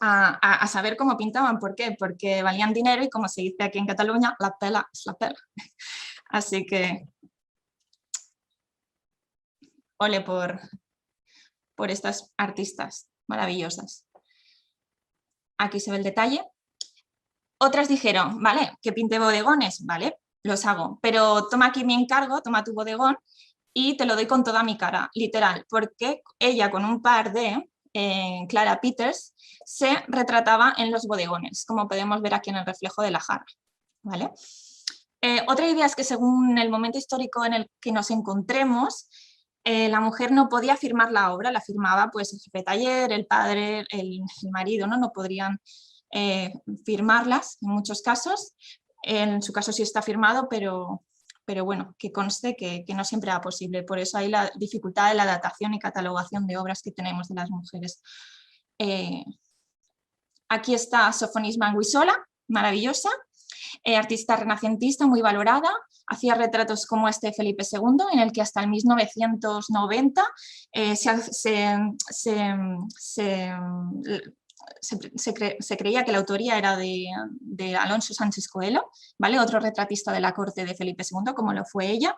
a saber cómo pintaban. ¿Por qué? Porque valían dinero y, como se dice aquí en Cataluña, la pela es la pela. Así que, ole por estas artistas maravillosas. Aquí se ve el detalle. Otras dijeron, vale, que pinte bodegones, vale, los hago, pero toma aquí mi encargo, toma tu bodegón y te lo doy con toda mi cara, literal, porque ella con un par de Clara Peters se retrataba en los bodegones, como podemos ver aquí en el reflejo de la jarra, ¿vale? Otra idea es que según el momento histórico en el que nos encontremos, la mujer no podía firmar la obra, la firmaba pues el jefe de taller, el padre, el marido, no podrían firmarlas en muchos casos. En su caso sí está firmado, pero bueno, que conste que no siempre era posible. Por eso hay la dificultad de la datación y catalogación de obras que tenemos de las mujeres. Aquí está Sofonis Manguisola, maravillosa. Artista renacentista muy valorada, hacía retratos como este de Felipe II, en el que hasta el 1990 se creía que la autoría era de Alonso Sánchez Coelho, ¿vale? Otro retratista de la corte de Felipe II, como lo fue ella,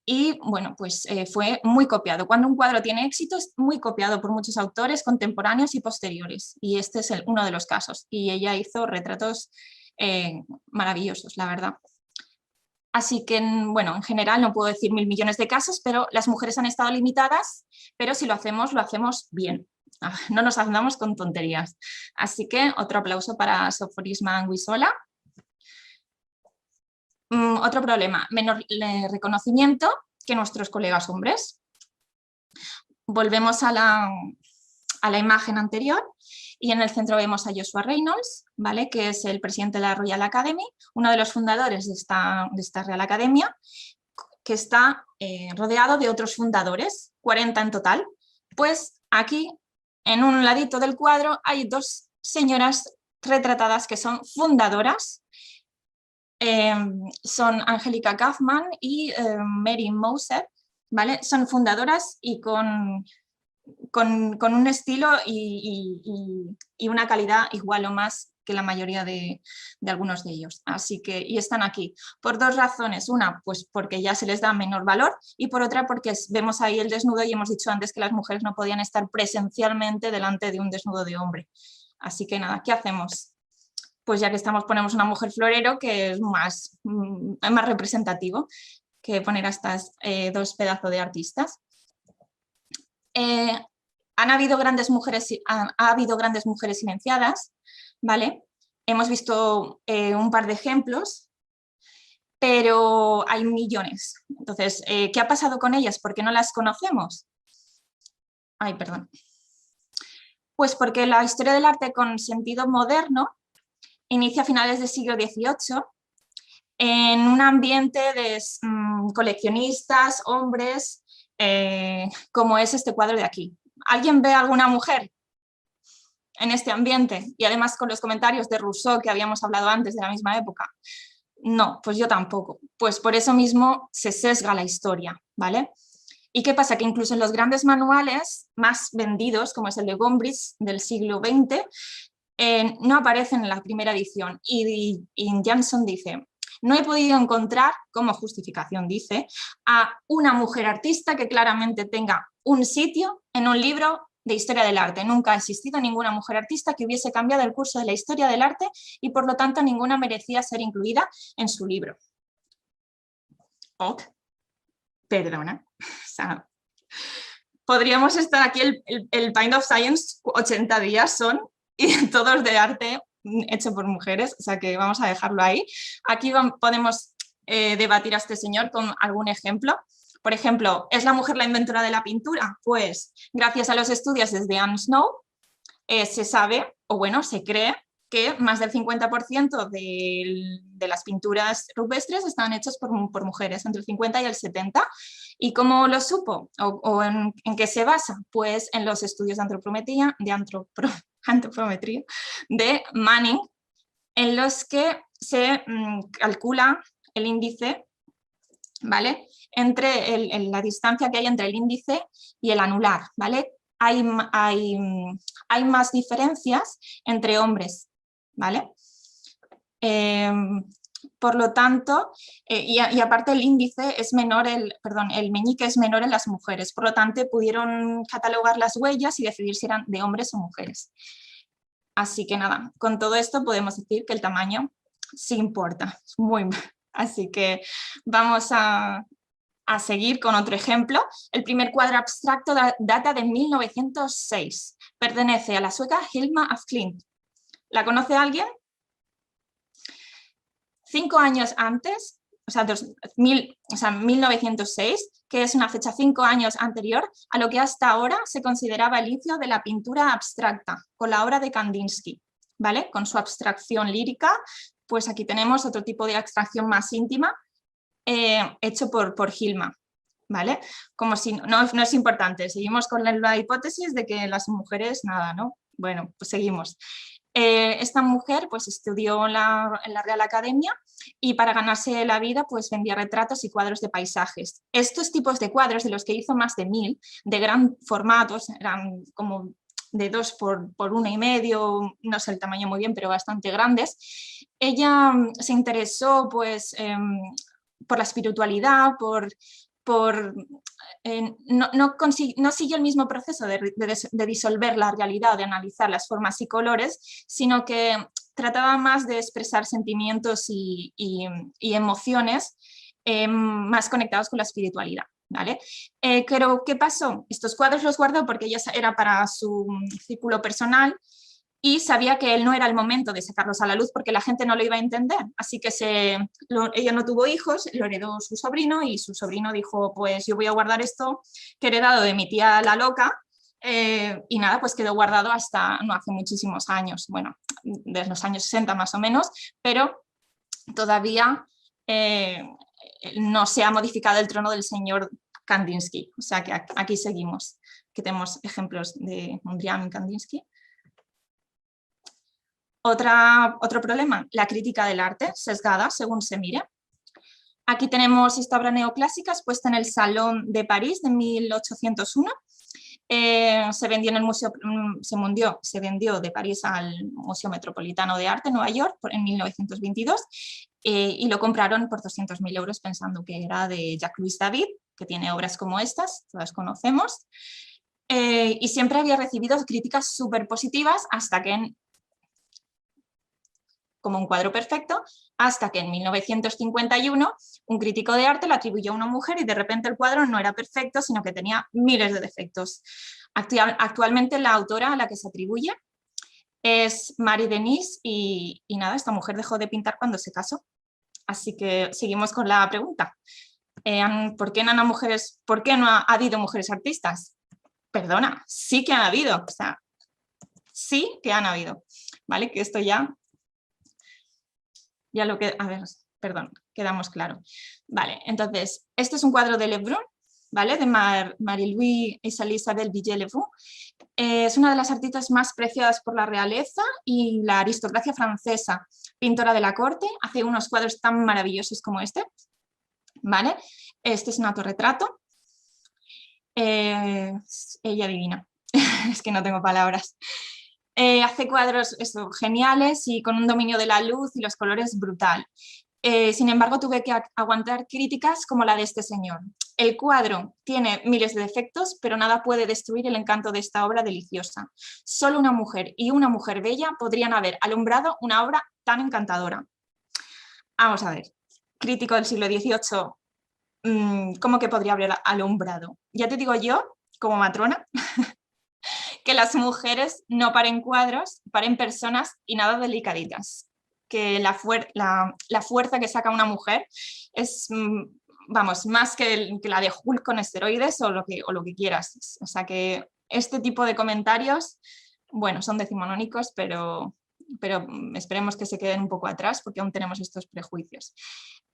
y bueno, pues fue muy copiado. Cuando un cuadro tiene éxito es muy copiado por muchos autores contemporáneos y posteriores, y este es uno de los casos, y ella hizo retratos maravillosos, la verdad. Así que, bueno, en general no puedo decir 1000 millones de casos, pero las mujeres han estado limitadas, pero si lo hacemos bien. No nos andamos con tonterías. Así que otro aplauso para Soforisma Anguissola. Otro problema, menor reconocimiento que nuestros colegas hombres. Volvemos a la imagen anterior y en el centro vemos a Joshua Reynolds, ¿vale? Que es el presidente de la Royal Academy, uno de los fundadores de esta Real Academia, que está rodeado de otros fundadores, 40 en total. Pues aquí, en un ladito del cuadro, hay dos señoras retratadas que son fundadoras. Son Angelica Kaufman y Mary Moser, ¿vale? Son fundadoras y con un estilo y una calidad igual o más que la mayoría de algunos de ellos. Así que, y están aquí por dos razones. Una, pues porque ya se les da menor valor, y por otra porque vemos ahí el desnudo y hemos dicho antes que las mujeres no podían estar presencialmente delante de un desnudo de hombre. Así que nada, ¿qué hacemos? Pues ya que estamos, ponemos una mujer florero, que es más representativo que poner a estas dos pedazos de artistas. Ha habido grandes mujeres silenciadas, ¿vale? Hemos visto un par de ejemplos, pero hay millones. Entonces, ¿qué ha pasado con ellas? ¿Por qué no las conocemos? Ay, perdón. Pues porque la historia del arte con sentido moderno inicia a finales del siglo XVIII en un ambiente de coleccionistas, hombres, como es este cuadro de aquí. ¿Alguien ve a alguna mujer en este ambiente? Y además con los comentarios de Rousseau que habíamos hablado antes de la misma época. No, pues yo tampoco. Pues por eso mismo se sesga la historia, ¿vale? ¿Y qué pasa? Que incluso en los grandes manuales más vendidos, como es el de Gombrich del siglo XX, no aparecen en la primera edición. Y Jansson dice: no he podido encontrar, como justificación dice, a una mujer artista que claramente tenga un sitio en un libro de historia del arte. Nunca ha existido ninguna mujer artista que hubiese cambiado el curso de la historia del arte y por lo tanto ninguna merecía ser incluida en su libro. Oh, perdona. O sea, podríamos estar aquí el Pint of Science 80 días son, y todos de arte hecho por mujeres, o sea que vamos a dejarlo ahí. Aquí podemos debatir a este señor con algún ejemplo. Por ejemplo, ¿es la mujer la inventora de la pintura? Pues gracias a los estudios desde Anne Snow se sabe, o bueno, se cree que más del 50% de las pinturas rupestres están hechas por mujeres, entre el 50 y el 70%. ¿Y cómo lo supo? ¿O en qué se basa? Pues en los estudios de antropometría de Manning, en los que se calcula el índice, ¿vale? Entre la distancia que hay entre el índice y el anular, ¿vale? Hay más diferencias entre hombres, ¿vale? Por lo tanto, y aparte el índice es menor, el meñique es menor en las mujeres, por lo tanto pudieron catalogar las huellas y decidir si eran de hombres o mujeres. Así que nada, con todo esto podemos decir que el tamaño sí importa, así que vamos a seguir con otro ejemplo. El primer cuadro abstracto data de 1906, pertenece a la sueca Hilma af Klint. ¿La conoce alguien? 5 años antes, o sea, 1906, que es una fecha 5 años anterior a lo que hasta ahora se consideraba el inicio de la pintura abstracta, con la obra de Kandinsky, ¿vale? Con su abstracción lírica, pues aquí tenemos otro tipo de abstracción más íntima, hecho por Hilma, ¿vale? Como si no es importante, seguimos con la hipótesis de que las mujeres nada, ¿no? Bueno, pues seguimos. Esta mujer pues estudió en la Real Academia y para ganarse la vida pues vendía retratos y cuadros de paisajes. Estos tipos de cuadros, de los que hizo más de 1000, de gran formato, eran como de 2 por 1,5, no sé el tamaño muy bien, pero bastante grandes. Ella se interesó pues, por la espiritualidad, no siguió el mismo proceso de disolver la realidad, de analizar las formas y colores, sino que trataba más de expresar sentimientos y emociones más conectados con la espiritualidad. ¿Vale? Pero ¿qué pasó? Estos cuadros los guardó porque ella era para su círculo personal y sabía que él no era el momento de sacarlos a la luz porque la gente no lo iba a entender. Así que ella no tuvo hijos, lo heredó su sobrino y su sobrino dijo, pues yo voy a guardar esto que he heredado de mi tía la loca, y nada, pues quedó guardado hasta no hace muchísimos años, bueno, desde los años 60 más o menos, pero todavía no se ha modificado el trono del señor Kandinsky, o sea que aquí seguimos, que tenemos ejemplos de Mondrian y Kandinsky. Otro problema, la crítica del arte, sesgada según se mire. Aquí tenemos esta obra neoclásica expuesta en el Salón de París de 1801. Se vendió de París al Museo Metropolitano de Arte, Nueva York, en 1922, y lo compraron por 200.000 euros pensando que era de Jacques-Louis David, que tiene obras como estas, todas conocemos, y siempre había recibido críticas súper positivas hasta que como un cuadro perfecto, hasta que en 1951 un crítico de arte lo atribuyó a una mujer y de repente el cuadro no era perfecto, sino que tenía miles de defectos. Actualmente la autora a la que se atribuye es Marie Denis y nada, esta mujer dejó de pintar cuando se casó. Así que seguimos con la pregunta. ¿Por qué no ha habido mujeres artistas? Perdona, sí que han habido, o sea, sí que han habido, ¿vale? Que esto ya lo que, a ver, perdón, quedamos claro. Vale, entonces, este es un cuadro de Lebrun, ¿vale? De Marie-Louise Isabelle Villiers-Lebrun. Es una de las artistas más preciadas por la realeza y la aristocracia francesa, pintora de la corte, hace unos cuadros tan maravillosos como este, ¿vale? Este es un autorretrato. Ella divina, es que no tengo palabras. Hace cuadros geniales y con un dominio de la luz y los colores brutal. Sin embargo, tuve que aguantar críticas como la de este señor. El cuadro tiene miles de defectos, pero nada puede destruir el encanto de esta obra deliciosa. Solo una mujer y una mujer bella podrían haber alumbrado una obra tan encantadora. Vamos a ver, crítico del siglo XVIII, ¿cómo que podría haber alumbrado? Ya te digo yo, como matrona, que las mujeres no paren cuadros, paren personas y nada delicaditas. Que la fuerza que saca una mujer es, vamos, más que la de Hulk con esteroides o lo que quieras. O sea que este tipo de comentarios, bueno, son decimonónicos, pero esperemos que se queden un poco atrás porque aún tenemos estos prejuicios.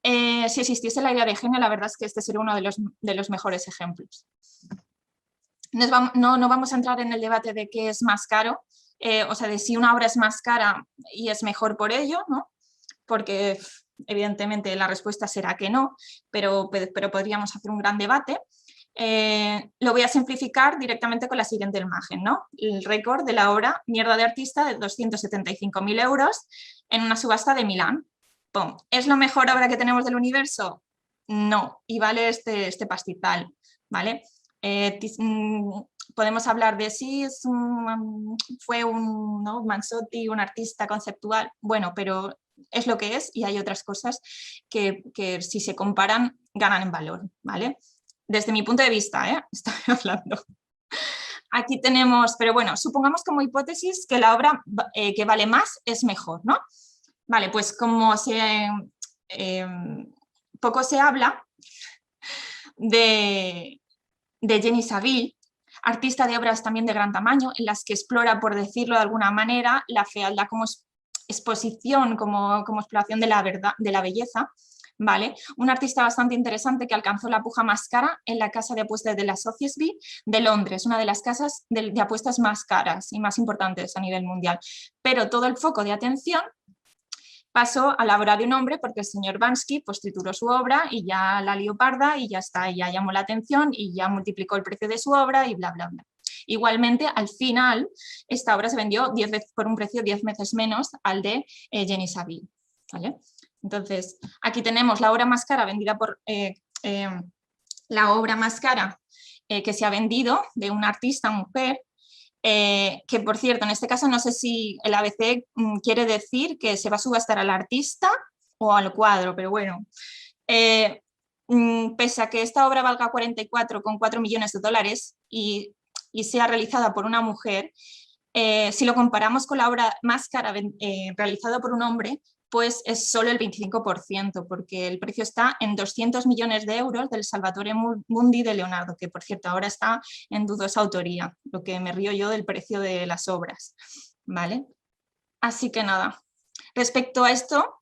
Si existiese la idea de genio, la verdad es que este sería uno de los mejores ejemplos. No vamos a entrar en el debate de qué es más caro, o sea, de si una obra es más cara y es mejor por ello, ¿no? Porque evidentemente la respuesta será que no, pero podríamos hacer un gran debate. Lo voy a simplificar directamente con la siguiente imagen, ¿no? El récord de la obra Mierda de artista de 275.000 euros en una subasta de Milán. ¡Pum! ¿Es la mejor obra que tenemos del universo? No, y vale este pastizal, ¿vale? Podemos hablar de si fue ¿no? Manzotti, un artista conceptual, bueno, pero es lo que es y hay otras cosas que si se comparan ganan en valor, ¿vale? Desde mi punto de vista, estoy hablando. Aquí tenemos, pero bueno, supongamos como hipótesis que la obra que vale más es mejor, ¿no? Vale, pues como poco se habla de Jenny Saville, artista de obras también de gran tamaño, en las que explora, por decirlo de alguna manera, la fealdad como exposición, como exploración de la verdad, de la belleza, ¿vale? Un artista bastante interesante que alcanzó la puja más cara en la casa de apuestas de la Sotheby's de Londres, una de las casas de apuestas más caras y más importantes a nivel mundial. Pero todo el foco de atención pasó a la obra de un hombre porque el señor Banksy pues trituró su obra y ya la lió parda y ya está, ya llamó la atención y ya multiplicó el precio de su obra y bla, bla, bla. Igualmente, al final, esta obra se vendió 10 veces, por un precio 10 veces menos al de Jenny Saville, ¿vale? Entonces, aquí tenemos la obra más cara vendida por... la obra más cara que se ha vendido de una artista mujer, que por cierto, en este caso no sé si el ABC quiere decir que se va a subastar al artista o al cuadro, pero bueno, pese a que esta obra valga 44,4 millones de dólares y sea realizada por una mujer, si lo comparamos con la obra más cara realizada por un hombre, pues es solo el 25%, porque el precio está en 200 millones de euros del Salvatore Mundi de Leonardo, que por cierto ahora está en dudosa autoría, lo que me río yo del precio de las obras, ¿vale? Así que nada, respecto a esto,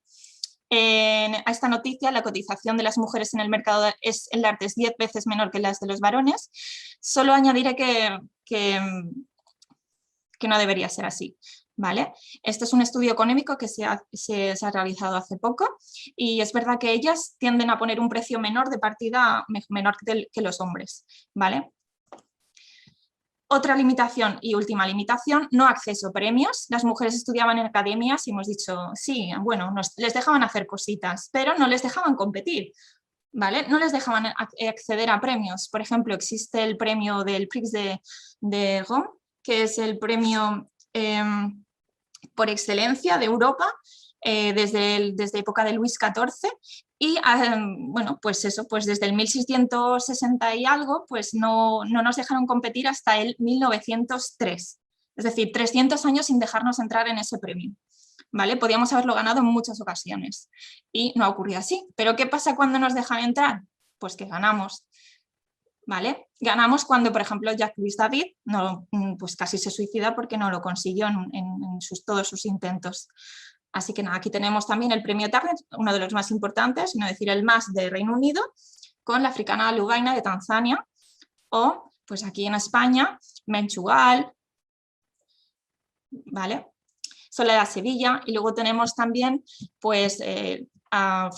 a esta noticia, la cotización de las mujeres en el mercado del arte es 10 veces menor que las de los varones. Solo añadiré que no debería ser así, ¿vale? Este es un estudio económico que se ha realizado hace poco y es verdad que ellas tienden a poner un precio menor de partida, menor que los hombres, ¿vale? Otra limitación y última limitación, no acceso a premios. Las mujeres estudiaban en academias y hemos dicho, sí, bueno, les dejaban hacer cositas, pero no les dejaban competir, ¿vale? No les dejaban acceder a premios. Por ejemplo, existe el premio del Prix de Rome, que es el premio por excelencia de Europa desde época de Luis XIV y bueno, pues eso, pues desde el 1660 y algo, pues no nos dejaron competir hasta el 1903, es decir, 300 años sin dejarnos entrar en ese premio, ¿vale? Podíamos haberlo ganado en muchas ocasiones y no ha ocurrido así. ¿Pero qué pasa cuando nos dejan entrar? Pues que ganamos. ¿Vale? Ganamos cuando, por ejemplo, Jacques David pues casi se suicida porque no lo consiguió en todos sus intentos. Así que nada, aquí tenemos también el premio Turner, uno de los más importantes, no decir el más, de Reino Unido, con la africana Lugaina de Tanzania, o pues aquí en España, Menchugal, ¿vale? Soledad Sevilla, y luego tenemos también pues la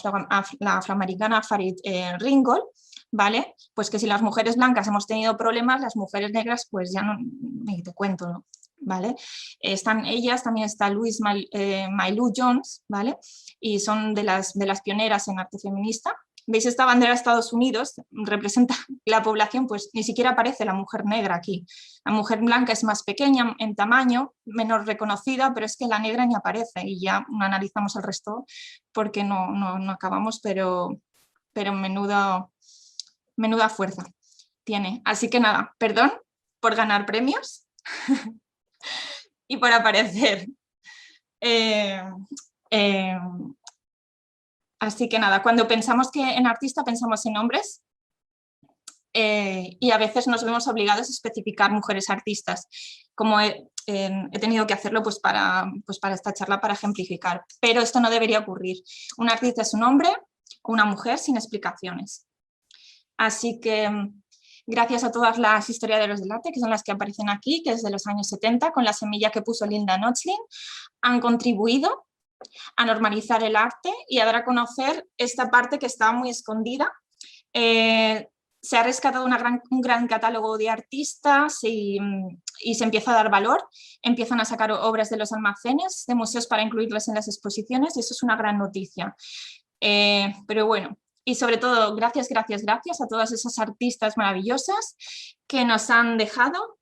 afroamericana Farid Ringgold, ¿vale? Pues que si las mujeres blancas hemos tenido problemas, las mujeres negras pues ya no, ni te cuento, ¿no? ¿Vale? Están ellas, también está Louise Mailou Jones, ¿vale? Y son de las pioneras en arte feminista. ¿Veis esta bandera de Estados Unidos? Representa la población, pues ni siquiera aparece la mujer negra aquí. La mujer blanca es más pequeña en tamaño, menos reconocida, pero es que la negra ni aparece y ya no analizamos el resto porque no acabamos, pero menuda fuerza tiene. Así que nada, perdón por ganar premios y por aparecer. Así que nada, cuando pensamos que en artista pensamos en hombres y a veces nos vemos obligados a especificar mujeres artistas, como he tenido que hacerlo pues para esta charla para ejemplificar, pero esto no debería ocurrir. Un artista es un hombre o una mujer sin explicaciones. Así que gracias a todas las historiadoras del arte, que son las que aparecen aquí, que desde los años 70, con la semilla que puso Linda Nochlin, han contribuido a normalizar el arte y a dar a conocer esta parte que estaba muy escondida. Se ha rescatado un gran catálogo de artistas y se empieza a dar valor. Empiezan a sacar obras de los almacenes, de museos para incluirlas en las exposiciones y eso es una gran noticia. Pero bueno, y sobre todo, gracias a todas esas artistas maravillosas que nos han dejado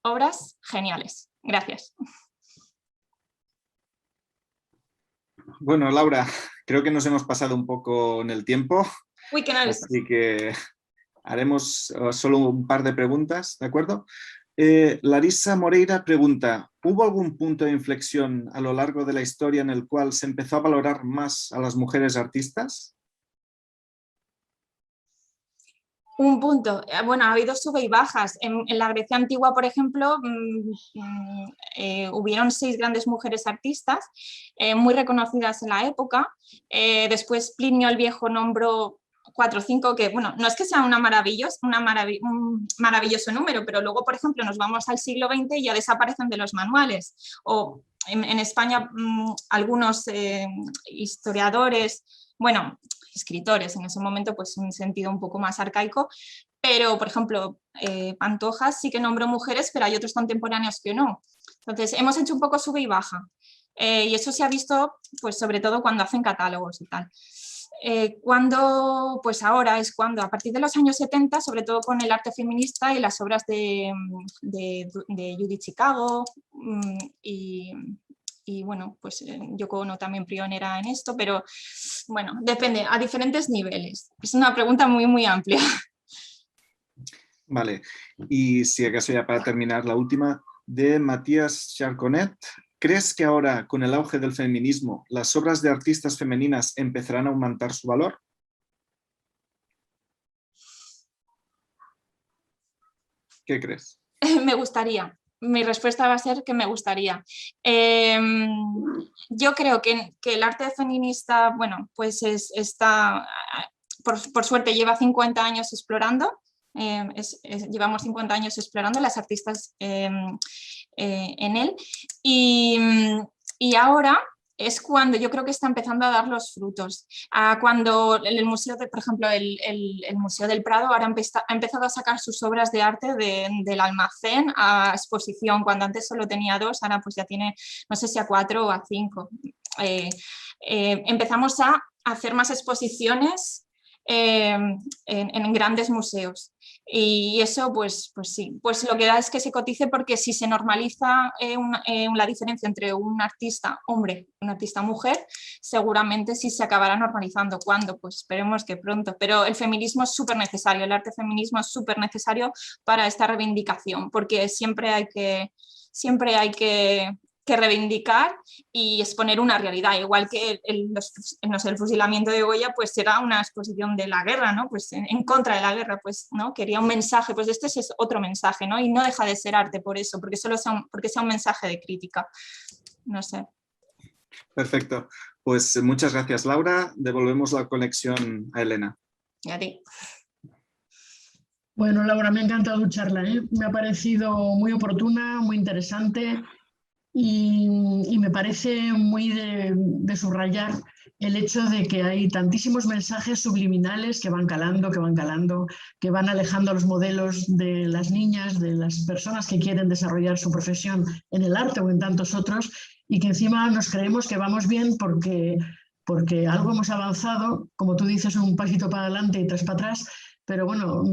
obras geniales. Gracias.
Bueno, Laura, creo que nos hemos pasado un poco en el tiempo.
Uy, qué nervios.
Así que haremos solo un par de preguntas, ¿de acuerdo? Larissa Moreira pregunta, ¿hubo algún punto de inflexión a lo largo de la historia en el cual se empezó a valorar más a las mujeres artistas?
Un punto. Bueno, ha habido sube y bajas. En la Grecia antigua, por ejemplo, hubieron 6 grandes mujeres artistas muy reconocidas en la época. Después Plinio el Viejo nombró 4 o 5 que, bueno, no es que sea un maravilloso número, pero luego, por ejemplo, nos vamos al siglo XX y ya desaparecen de los manuales. O en España algunos historiadores, bueno, escritores en ese momento, pues un sentido un poco más arcaico, pero por ejemplo Pantoja sí que nombró mujeres, pero hay otros contemporáneos que no. Entonces, hemos hecho un poco sube y baja. Y eso se ha visto, pues, sobre todo cuando hacen catálogos y tal. Pues ahora es cuando, a partir de los años 70, sobre todo con el arte feminista y las obras de Judith Chicago y bueno, pues Yoko Ono también pionera en esto, pero bueno, depende, a diferentes niveles. Es una pregunta muy, muy amplia.
Vale, y si acaso ya para terminar la última, de Matías Charconet. ¿Crees que ahora, con el auge del feminismo, las obras de artistas femeninas empezarán a aumentar su valor? ¿Qué crees?
Me gustaría. Mi respuesta va a ser que me gustaría. Yo creo que el arte feminista, bueno, pues está, por suerte lleva 50 años explorando. Llevamos 50 años explorando las artistas en él y ahora es cuando yo creo que está empezando a dar los frutos. Cuando el museo, por ejemplo, el Museo del Prado ahora ha empezado a sacar sus obras de arte del almacén a exposición, cuando antes solo tenía 2, ahora pues ya tiene, no sé si a 4 o a 5. Empezamos a hacer más exposiciones en grandes museos. Y eso pues sí, pues lo que da es que se cotice, porque si se normaliza la diferencia entre un artista hombre y un artista mujer, seguramente sí se acabará normalizando. ¿Cuándo? Pues esperemos que pronto, pero el feminismo es súper necesario, el arte feminismo es súper necesario para esta reivindicación, porque siempre hay que reivindicar y exponer una realidad, igual que el fusilamiento de Goya pues era una exposición de la guerra, ¿no? Pues en contra de la guerra, pues, ¿no? Quería un mensaje, pues este es otro mensaje, ¿no? Y no deja de ser arte por eso, porque sea un mensaje de crítica, no sé.
Perfecto, pues muchas gracias, Laura. Devolvemos la conexión a Elena.
Y a ti.
Bueno, Laura, me ha encantado tu charla, ¿eh? Me ha parecido muy oportuna, muy interesante. Y me parece muy de subrayar el hecho de que hay tantísimos mensajes subliminales que van calando, que van alejando a los modelos de las niñas, de las personas que quieren desarrollar su profesión en el arte o en tantos otros, y que encima nos creemos que vamos bien porque algo hemos avanzado, como tú dices, un pasito para adelante y 3 para atrás. Pero bueno,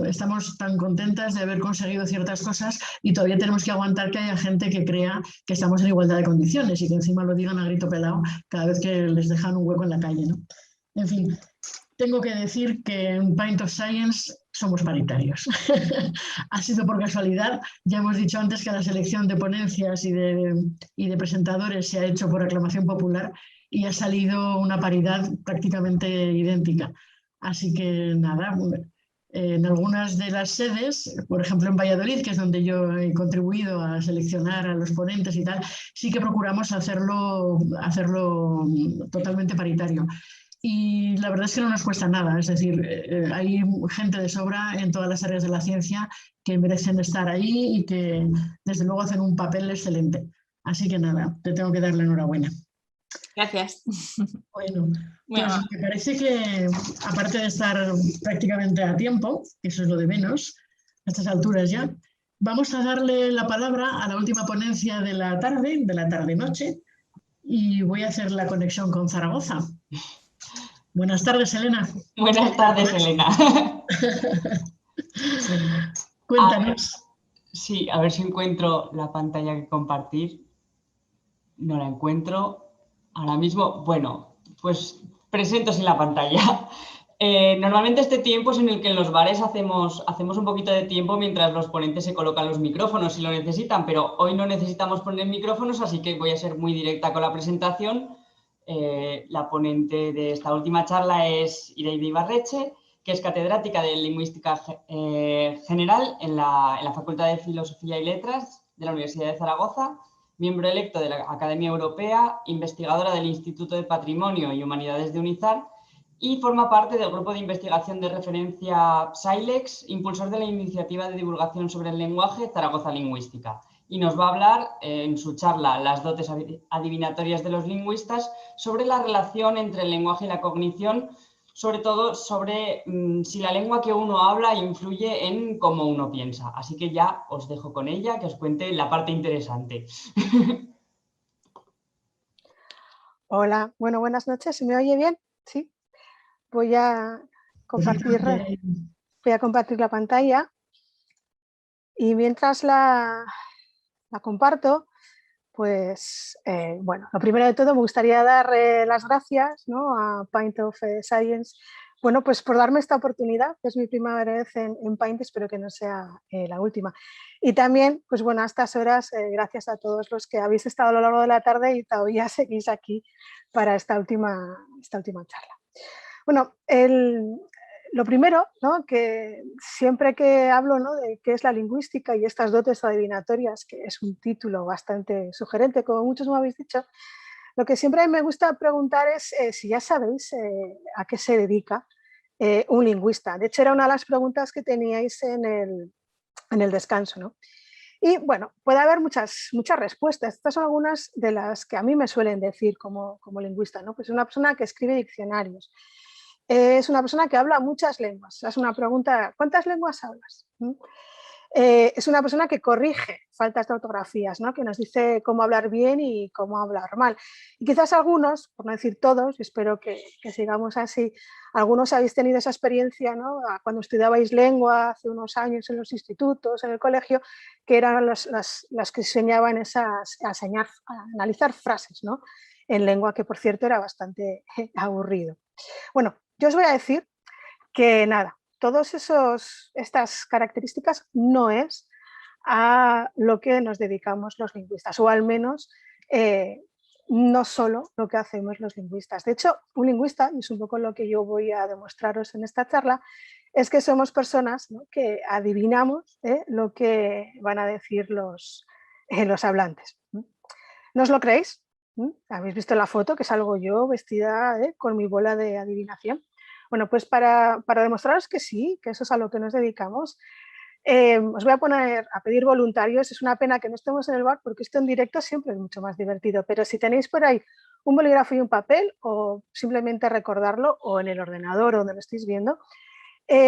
estamos tan contentas de haber conseguido ciertas cosas y todavía tenemos que aguantar que haya gente que crea que estamos en igualdad de condiciones y que encima lo digan a grito pelado cada vez que les dejan un hueco en la calle, ¿no? En fin, tengo que decir que en Pint of Science somos paritarios. Ha sido por casualidad. Ya hemos dicho antes que la selección de ponencias y de presentadores se ha hecho por aclamación popular y ha salido una paridad prácticamente idéntica. Así que nada, en algunas de las sedes, por ejemplo en Valladolid, que es donde yo he contribuido a seleccionar a los ponentes y tal, sí que procuramos hacerlo totalmente paritario. Y la verdad es que no nos cuesta nada, es decir, hay gente de sobra en todas las áreas de la ciencia que merecen estar ahí y que desde luego hacen un papel excelente. Así que nada, te tengo que dar la enhorabuena.
Gracias.
Bueno, pues me parece que, aparte de estar prácticamente a tiempo, eso es lo de menos, a estas alturas ya, vamos a darle la palabra a la última ponencia de la tarde-noche, y voy a hacer la conexión con Zaragoza. Buenas tardes, Elena.
Buenas tardes, Elena.
Cuéntanos.
Sí, a ver si encuentro la pantalla que compartir. No la encuentro. Ahora mismo, bueno, pues presento sin la pantalla. Normalmente este tiempo es en el que en los bares hacemos un poquito de tiempo mientras los ponentes se colocan los micrófonos si lo necesitan, pero hoy no necesitamos poner micrófonos, así que voy a ser muy directa con la presentación. La ponente de esta última charla es Ireide Ibarretxe, que es catedrática de Lingüística General en la Facultad de Filosofía y Letras de la Universidad de Zaragoza, miembro electo de la Academia Europea, investigadora del Instituto de Patrimonio y Humanidades de UNIZAR y forma parte del grupo de investigación de referencia PSILEX, impulsor de la iniciativa de divulgación sobre el lenguaje Zaragoza Lingüística. Y nos va a hablar en su charla Las dotes adivinatorias de los lingüistas sobre la relación entre el lenguaje y la cognición, sobre todo sobre si la lengua que uno habla influye en cómo uno piensa. Así que ya os dejo con ella, que os cuente la parte interesante.
Hola, bueno, buenas noches. ¿Se me oye bien? Sí. Voy a compartir la pantalla y mientras la comparto, pues bueno, lo primero de todo me gustaría dar las gracias, ¿no?, a Paint of Science, bueno, pues por darme esta oportunidad, que es mi primera vez en Paint, espero que no sea la última. Y también, pues bueno, a estas horas, gracias a todos los que habéis estado a lo largo de la tarde y todavía seguís aquí para esta última charla. Bueno, lo primero, ¿no?, que siempre que hablo, ¿no?, de qué es la lingüística y estas dotes adivinatorias, que es un título bastante sugerente, como muchos me habéis dicho, lo que siempre me gusta preguntar es si ya sabéis a qué se dedica un lingüista. De hecho, era una de las preguntas que teníais en el descanso, ¿no? Y bueno, puede haber muchas respuestas. Estas son algunas de las que a mí me suelen decir como lingüista, ¿no? Pues una persona que escribe diccionarios, es una persona que habla muchas lenguas. Es una pregunta, ¿cuántas lenguas hablas? Es una persona que corrige faltas de ortografías, ¿no?, que nos dice cómo hablar bien y cómo hablar mal. Y quizás algunos, por no decir todos, y espero que sigamos así, algunos habéis tenido esa experiencia, ¿no?, cuando estudiabais lengua hace unos años en los institutos, en el colegio, que eran las que enseñaban a analizar frases, ¿no?, en lengua, que por cierto era bastante aburrido. Bueno, yo os voy a decir que nada, todas estas características no es a lo que nos dedicamos los lingüistas, o al menos no solo lo que hacemos los lingüistas. De hecho, un lingüista, y es un poco lo que yo voy a demostraros en esta charla, es que somos personas, ¿no?, que adivinamos lo que van a decir los hablantes. ¿No os lo creéis? ¿Habéis visto la foto, que salgo yo vestida con mi bola de adivinación? Bueno, pues para demostraros que sí, que eso es a lo que nos dedicamos, os voy a poner a pedir voluntarios. Es una pena que no estemos en el bar porque esto en directo siempre es mucho más divertido, pero si tenéis por ahí un bolígrafo y un papel, o simplemente recordarlo, o en el ordenador o donde lo estéis viendo,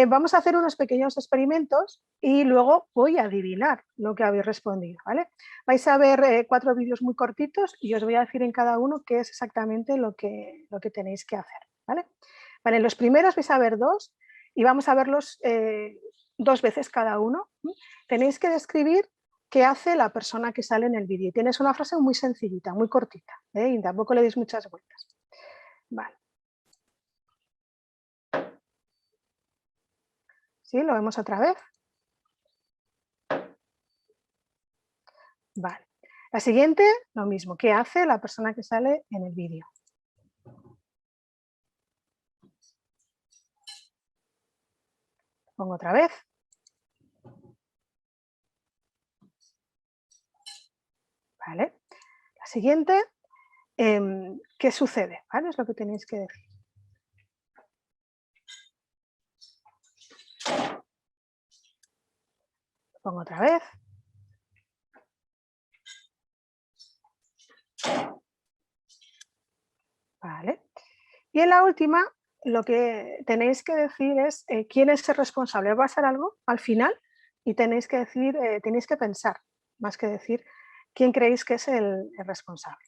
vamos a hacer unos pequeños experimentos y luego voy a adivinar lo que habéis respondido, ¿vale? Vais a ver 4 vídeos muy cortitos y os voy a decir en cada uno qué es exactamente lo que tenéis que hacer, ¿vale? Vale, los primeros vais a ver 2 y vamos a verlos 2 veces cada uno. Tenéis que describir qué hace la persona que sale en el vídeo. Tienes una frase muy sencillita, muy cortita, y tampoco le deis muchas vueltas. Vale. ¿Sí? ¿Lo vemos otra vez? Vale. La siguiente, lo mismo. ¿Qué hace la persona que sale en el vídeo? Pongo otra vez. Vale. La siguiente, ¿qué sucede? ¿Vale? Es lo que tenéis que decir. Pongo otra vez. Vale. Y en la última, lo que tenéis que decir es quién es el responsable. Va a pasar algo al final y tenéis que decir, tenéis que pensar, más que decir quién creéis que es el responsable.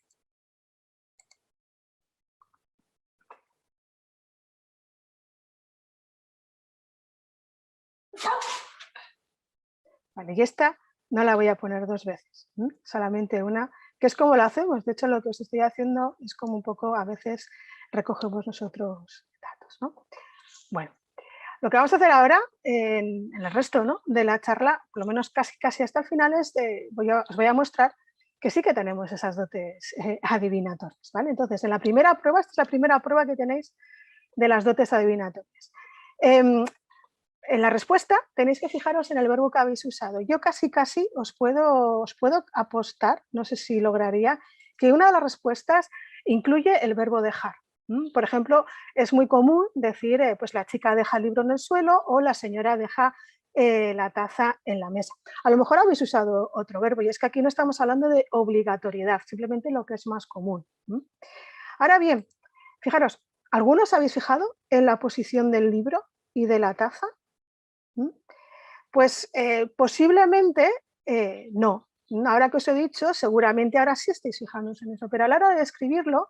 Vale, y esta no la voy a poner 2 veces, solamente una, que es como lo hacemos. De hecho, lo que os estoy haciendo es como un poco, a veces recogemos nosotros datos, ¿no? Bueno, lo que vamos a hacer ahora, en el resto, ¿no?, de la charla, por lo menos casi hasta el final, es os voy a mostrar que sí que tenemos esas dotes adivinatorias, ¿vale? Entonces, en la primera prueba, esta es la primera prueba que tenéis de las dotes adivinatorias. En la respuesta tenéis que fijaros en el verbo que habéis usado. Yo casi os puedo apostar, no sé si lograría, que una de las respuestas incluye el verbo dejar. Por ejemplo, es muy común decir, pues la chica deja el libro en el suelo o la señora deja la taza en la mesa. A lo mejor habéis usado otro verbo, y es que aquí no estamos hablando de obligatoriedad, simplemente lo que es más común. Ahora bien, fijaros, ¿Algunos habéis fijado en la posición del libro y de la taza? Pues posiblemente no. Ahora que os he dicho, seguramente ahora sí estáis fijándoos en eso, pero a la hora de escribirlo,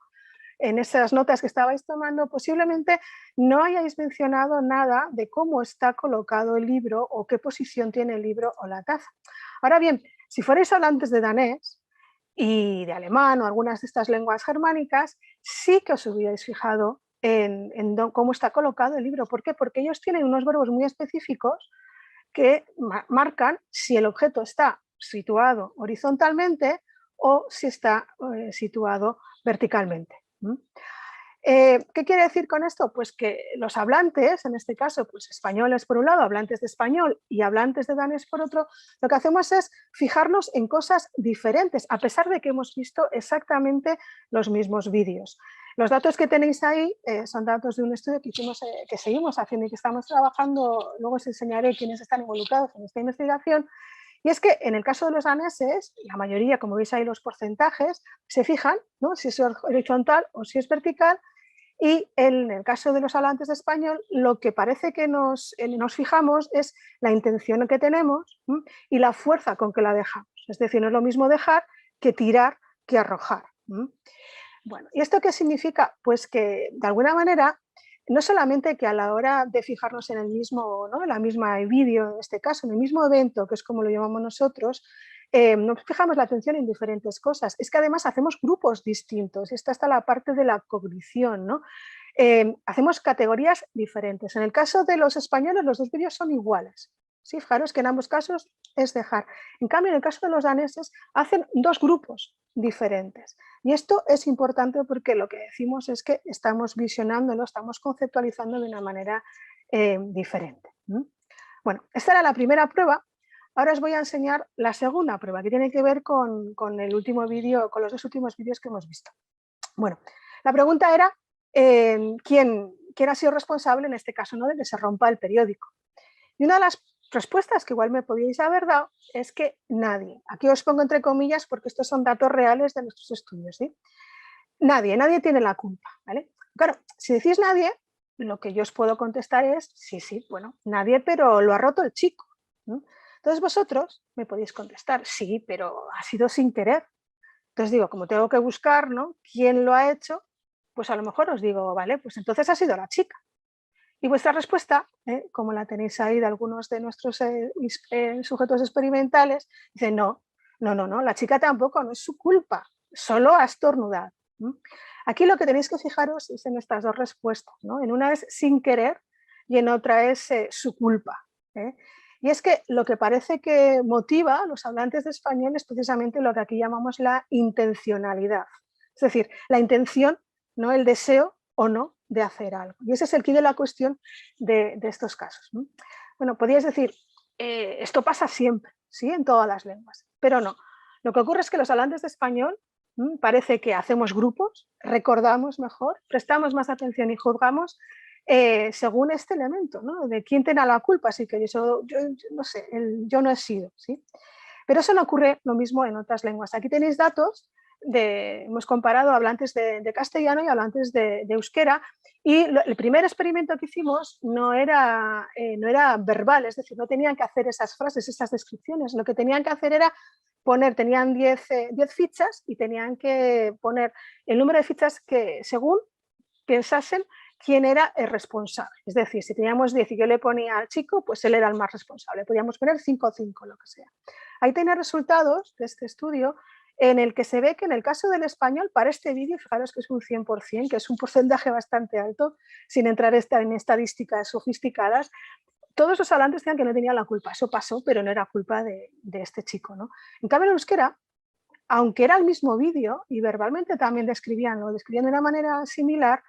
en esas notas que estabais tomando, posiblemente no hayáis mencionado nada de cómo está colocado el libro o qué posición tiene el libro o la taza. Ahora bien, si fuerais hablantes de danés y de alemán o algunas de estas lenguas germánicas, sí que os hubierais fijado en cómo está colocado el libro. ¿Por qué? Porque ellos tienen unos verbos muy específicos que marcan si el objeto está situado horizontalmente o si está situado verticalmente. ¿Qué quiere decir con esto? Pues que los hablantes, en este caso pues españoles por un lado, hablantes de español y hablantes de danés por otro, lo que hacemos es fijarnos en cosas diferentes, a pesar de que hemos visto exactamente los mismos vídeos. Los datos que tenéis ahí son datos de un estudio que hicimos, que seguimos haciendo y que estamos trabajando, luego os enseñaré quiénes están involucrados en esta investigación. Y es que en el caso de los daneses, la mayoría, como veis ahí los porcentajes, se fijan, ¿no?, si es horizontal o si es vertical, y en el caso de los hablantes de español, lo que parece que nos fijamos es la intención que tenemos y la fuerza con que la dejamos. Es decir, no es lo mismo dejar que tirar que arrojar. Bueno, ¿y esto qué significa? Pues que de alguna manera, no solamente que a la hora de fijarnos en el mismo, ¿no?, en la misma vídeo, en este caso, en el mismo evento, que es como lo llamamos nosotros, nos fijamos la atención en diferentes cosas, es que además hacemos grupos distintos, esta está la parte de la cognición, ¿no? Hacemos categorías diferentes. En el caso de los españoles, los dos vídeos son iguales. ¿Sí? Fijaros que en ambos casos es dejar. En cambio, en el caso de los daneses, hacen dos grupos diferentes. Y esto es importante porque lo que decimos es que estamos visionándolo, estamos conceptualizando de una manera diferente. Bueno, esta era la primera prueba. Ahora os voy a enseñar la segunda prueba, que tiene que ver con el último vídeo, con los dos últimos vídeos que hemos visto. Bueno, la pregunta era ¿quién ha sido responsable, en este caso, ¿no?, de que se rompa el periódico? Y una de las respuestas que igual me podíais haber dado es que nadie. Aquí os pongo entre comillas porque estos son datos reales de nuestros estudios, ¿sí? Nadie tiene la culpa, ¿vale? Claro, si decís nadie, lo que yo os puedo contestar es sí, bueno, nadie, pero lo ha roto el chico, ¿no? Entonces vosotros me podéis contestar, sí, pero ha sido sin querer. Entonces digo, como tengo que buscar, ¿no?, quién lo ha hecho, pues a lo mejor os digo, vale, pues entonces ha sido la chica. Y vuestra respuesta, como la tenéis ahí de algunos de nuestros sujetos experimentales, dice no, la chica tampoco, no es su culpa, solo ha estornudado. Aquí lo que tenéis que fijaros es en estas dos respuestas, ¿no? En una es sin querer y en otra es su culpa. Y es que lo que parece que motiva a los hablantes de español es precisamente lo que aquí llamamos la intencionalidad. Es decir, la intención, ¿no?, el deseo o no de hacer algo. Y ese es el quid de la cuestión de estos casos, ¿no? Bueno, podríais decir, esto pasa siempre, ¿sí?, en todas las lenguas, pero no. Lo que ocurre es que los hablantes de español parece que hacemos grupos, recordamos mejor, prestamos más atención y juzgamos según este elemento, ¿no?, de quién tiene la culpa, así que yo no sé, yo no he sido, ¿sí? Pero eso no ocurre lo mismo en otras lenguas. Aquí tenéis datos, hemos comparado hablantes de castellano y hablantes de euskera, y el primer experimento que hicimos no era verbal, es decir, no tenían que hacer esas frases, esas descripciones, lo que tenían que hacer era tenían 10 fichas y tenían que poner el número de fichas que según pensasen quién era el responsable. Es decir, si teníamos 10 y yo le ponía al chico, pues él era el más responsable. Podíamos poner 5 o 5, lo que sea. Ahí tenéis resultados de este estudio en el que se ve que en el caso del español, para este vídeo, fijaros que es un 100%, que es un porcentaje bastante alto, sin entrar en estadísticas sofisticadas, todos los hablantes decían que no tenían la culpa. Eso pasó, pero no era culpa de este chico, ¿no? En cambio, en euskera, aunque era el mismo vídeo y verbalmente también lo describían de una manera similar,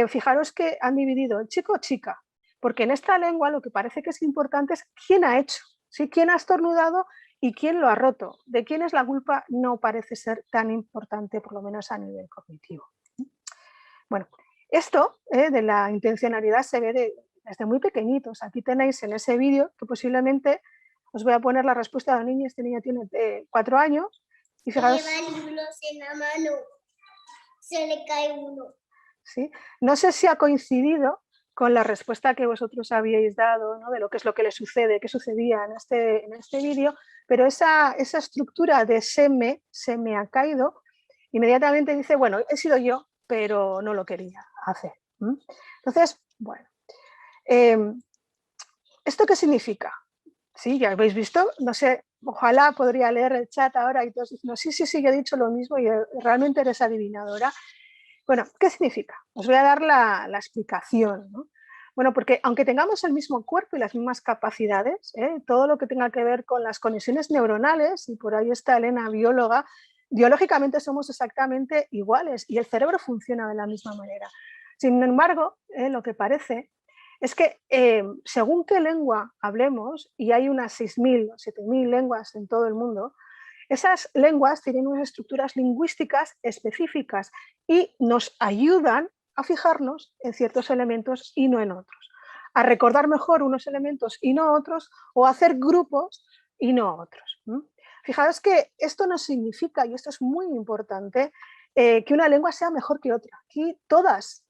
fijaros que han dividido el chico o chica, porque en esta lengua lo que parece que es importante es quién ha hecho, ¿sí?, quién ha estornudado y quién lo ha roto. De quién es la culpa no parece ser tan importante, por lo menos a nivel cognitivo. Bueno, esto de la intencionalidad se ve desde muy pequeñitos. Aquí tenéis en ese vídeo que posiblemente os voy a poner la respuesta de un niño. Este niño tiene 4 años y fijaros,
lleva libros en la mano, se le cae uno.
¿sí? No sé si ha coincidido con la respuesta que vosotros habíais dado, ¿no? De lo que es lo que le sucede, qué sucedía en este vídeo, pero esa estructura de se me ha caído, inmediatamente dice, bueno, he sido yo, pero no lo quería hacer. Entonces, bueno, ¿esto qué significa? Sí, ya habéis visto, no sé, ojalá podría leer el chat ahora y todos diciendo, sí, yo he dicho lo mismo y realmente eres adivinadora. Bueno, ¿qué significa? Os voy a dar la explicación, ¿no? Bueno, porque aunque tengamos el mismo cuerpo y las mismas capacidades, todo lo que tenga que ver con las conexiones neuronales, y por ahí está Elena, bióloga, biológicamente somos exactamente iguales y el cerebro funciona de la misma manera. Sin embargo, lo que parece es que según qué lengua hablemos, y hay unas 6.000 o 7.000 lenguas en todo el mundo, esas lenguas tienen unas estructuras lingüísticas específicas y nos ayudan a fijarnos en ciertos elementos y no en otros, a recordar mejor unos elementos y no otros, o a hacer grupos y no otros. Fijaos que esto no significa, y esto es muy importante, que una lengua sea mejor que otra. Aquí todas,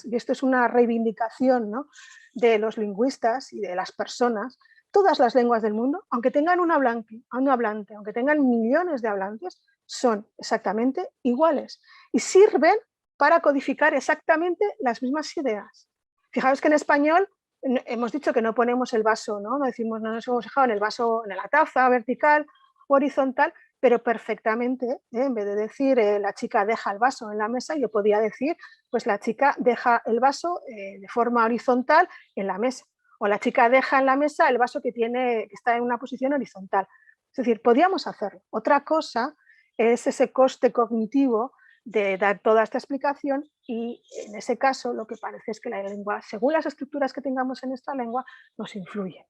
y esto es una reivindicación, ¿no?, de los lingüistas y de las personas, todas las lenguas del mundo, aunque tengan un hablante, aunque tengan millones de hablantes, son exactamente iguales y sirven para codificar exactamente las mismas ideas. Fijaos que en español hemos dicho que no ponemos el vaso, ¿no? No nos hemos fijado en el vaso, en la taza vertical o horizontal, pero perfectamente, en vez de decir la chica deja el vaso en la mesa, yo podía decir, pues la chica deja el vaso de forma horizontal en la mesa, o la chica deja en la mesa el vaso que está en una posición horizontal. Es decir, podíamos hacerlo. Otra cosa es ese coste cognitivo de dar toda esta explicación, y en ese caso lo que parece es que la lengua, según las estructuras que tengamos en esta lengua, nos influye.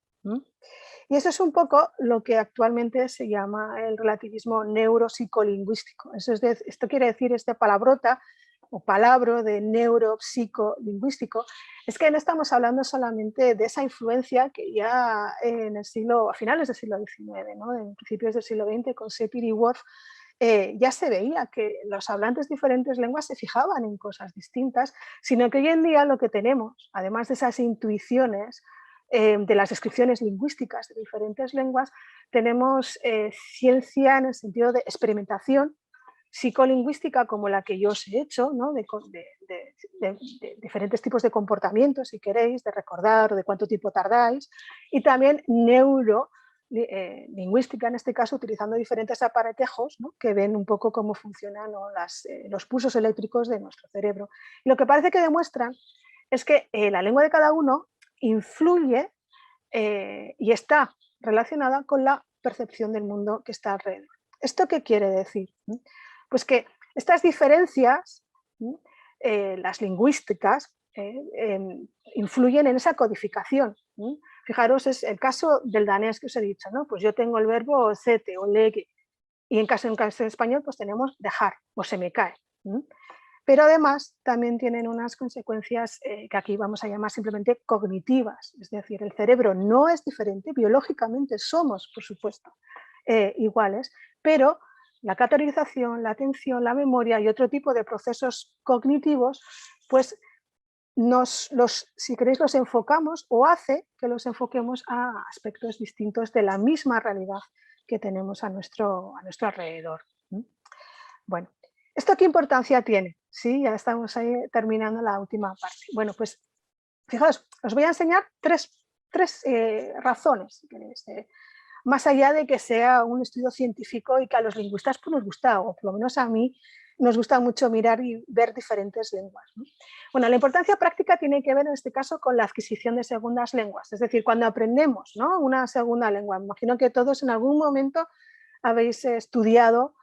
Y eso es un poco lo que actualmente se llama el relativismo neuropsicolingüístico. Esto quiere decir, esta palabrota o palabra de neuropsicolingüístico, es que no estamos hablando solamente de esa influencia que ya a finales del siglo XIX, ¿no?, en principios del siglo XX, con Sapir y Whorf, ya se veía que los hablantes de diferentes lenguas se fijaban en cosas distintas, sino que hoy en día lo que tenemos, además de esas intuiciones de las descripciones lingüísticas de diferentes lenguas, tenemos ciencia en el sentido de experimentación psicolingüística como la que yo os he hecho, ¿no?, de diferentes tipos de comportamientos, si queréis, de recordar o de cuánto tiempo tardáis, y también lingüística, en este caso utilizando diferentes aparatejos, ¿no?, que ven un poco cómo funcionan, ¿no?, los pulsos eléctricos de nuestro cerebro. Y lo que parece que demuestran es que la lengua de cada uno influye y está relacionada con la percepción del mundo que está alrededor. ¿Esto qué quiere decir? Pues que estas diferencias, las lingüísticas, influyen en esa codificación. Fijaros, es el caso del danés que os he dicho, ¿no? Pues yo tengo el verbo sete o legue, y en caso en español pues tenemos dejar o se me cae. Pero además también tienen unas consecuencias que aquí vamos a llamar simplemente cognitivas, es decir, el cerebro no es diferente, biológicamente somos, por supuesto, iguales, pero la categorización, la atención, la memoria y otro tipo de procesos cognitivos, pues si queréis los enfocamos o hace que los enfoquemos a aspectos distintos de la misma realidad que tenemos a nuestro alrededor. Bueno, ¿esto qué importancia tiene? Sí, ya estamos ahí terminando la última parte. Bueno, pues fijaos, os voy a enseñar tres razones, si queréis, más allá de que sea un estudio científico y que a los lingüistas pues, nos gusta, o por lo menos a mí, nos gusta mucho mirar y ver diferentes lenguas, ¿no? Bueno, la importancia práctica tiene que ver en este caso con la adquisición de segundas lenguas, es decir, cuando aprendemos, ¿no?, una segunda lengua. Me imagino que todos en algún momento habéis estudiado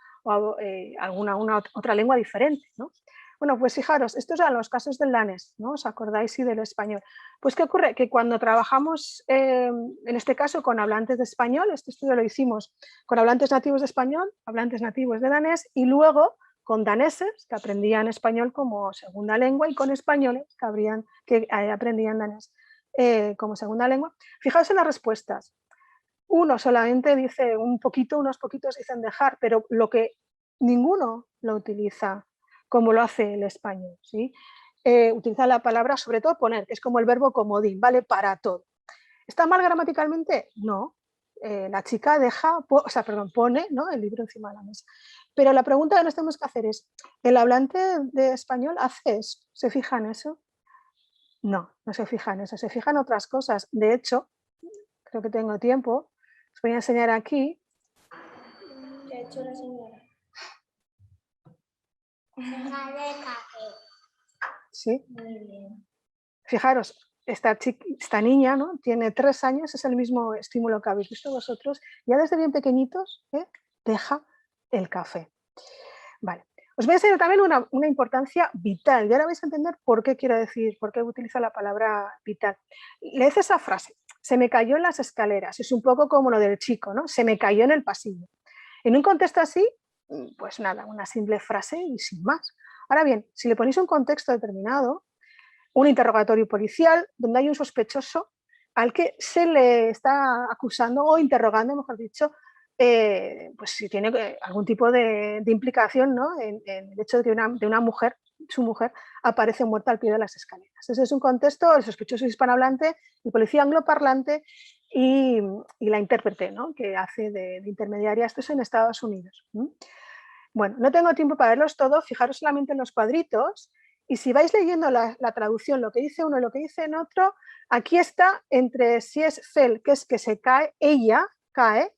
alguna otra lengua diferente, ¿no? Bueno, pues fijaros, estos eran los casos del danés, ¿no? ¿Os acordáis? Y del español. Pues ¿qué ocurre? Que cuando trabajamos, en este caso, con hablantes de español, este estudio lo hicimos con hablantes nativos de español, hablantes nativos de danés, y luego con daneses que aprendían español como segunda lengua y con españoles que aprendían danés como segunda lengua. Fijaos en las respuestas. Uno solamente dice un poquito, unos poquitos dicen dejar, pero ninguno lo utiliza como lo hace el español, ¿sí? utiliza la palabra, sobre todo poner, que es como el verbo comodín, vale para todo. ¿Está mal gramaticalmente? No. La chica pone, ¿no?, el libro encima de la mesa. Pero la pregunta que nos tenemos que hacer es, ¿el hablante de español hace eso? ¿Se fija en eso? No, no se fija en eso, se fija en otras cosas. De hecho, creo que tengo tiempo, os voy a enseñar aquí.
¿Qué ha hecho la señora? Dejarle café.
Sí.
Muy bien.
Fijaros, esta niña, ¿no?, tiene 3 años, es el mismo estímulo que habéis visto vosotros, ya desde bien pequeñitos deja el café. Vale. Os voy a enseñar también una importancia vital y ahora vais a entender por qué quiero decir, por qué utilizo la palabra vital. Leed esa frase, se me cayó en las escaleras, es un poco como lo del chico, ¿no?, se me cayó en el pasillo. En un contexto así, pues nada, una simple frase y sin más. Ahora bien, si le ponéis un contexto determinado, un interrogatorio policial donde hay un sospechoso al que se le está acusando o interrogando, mejor dicho, pues si tiene algún tipo de implicación, ¿no?, en el hecho de que una mujer, su mujer, aparece muerta al pie de las escaleras. Ese es un contexto, el sospechoso hispanohablante, el policía angloparlante y la intérprete, ¿no?, que hace de intermediaria. Esto es en Estados Unidos. Bueno, no tengo tiempo para verlos todos, fijaros solamente en los cuadritos. Y si vais leyendo la traducción, lo que dice uno y lo que dice en otro, aquí está entre si es fell, que es que se cae, ella cae,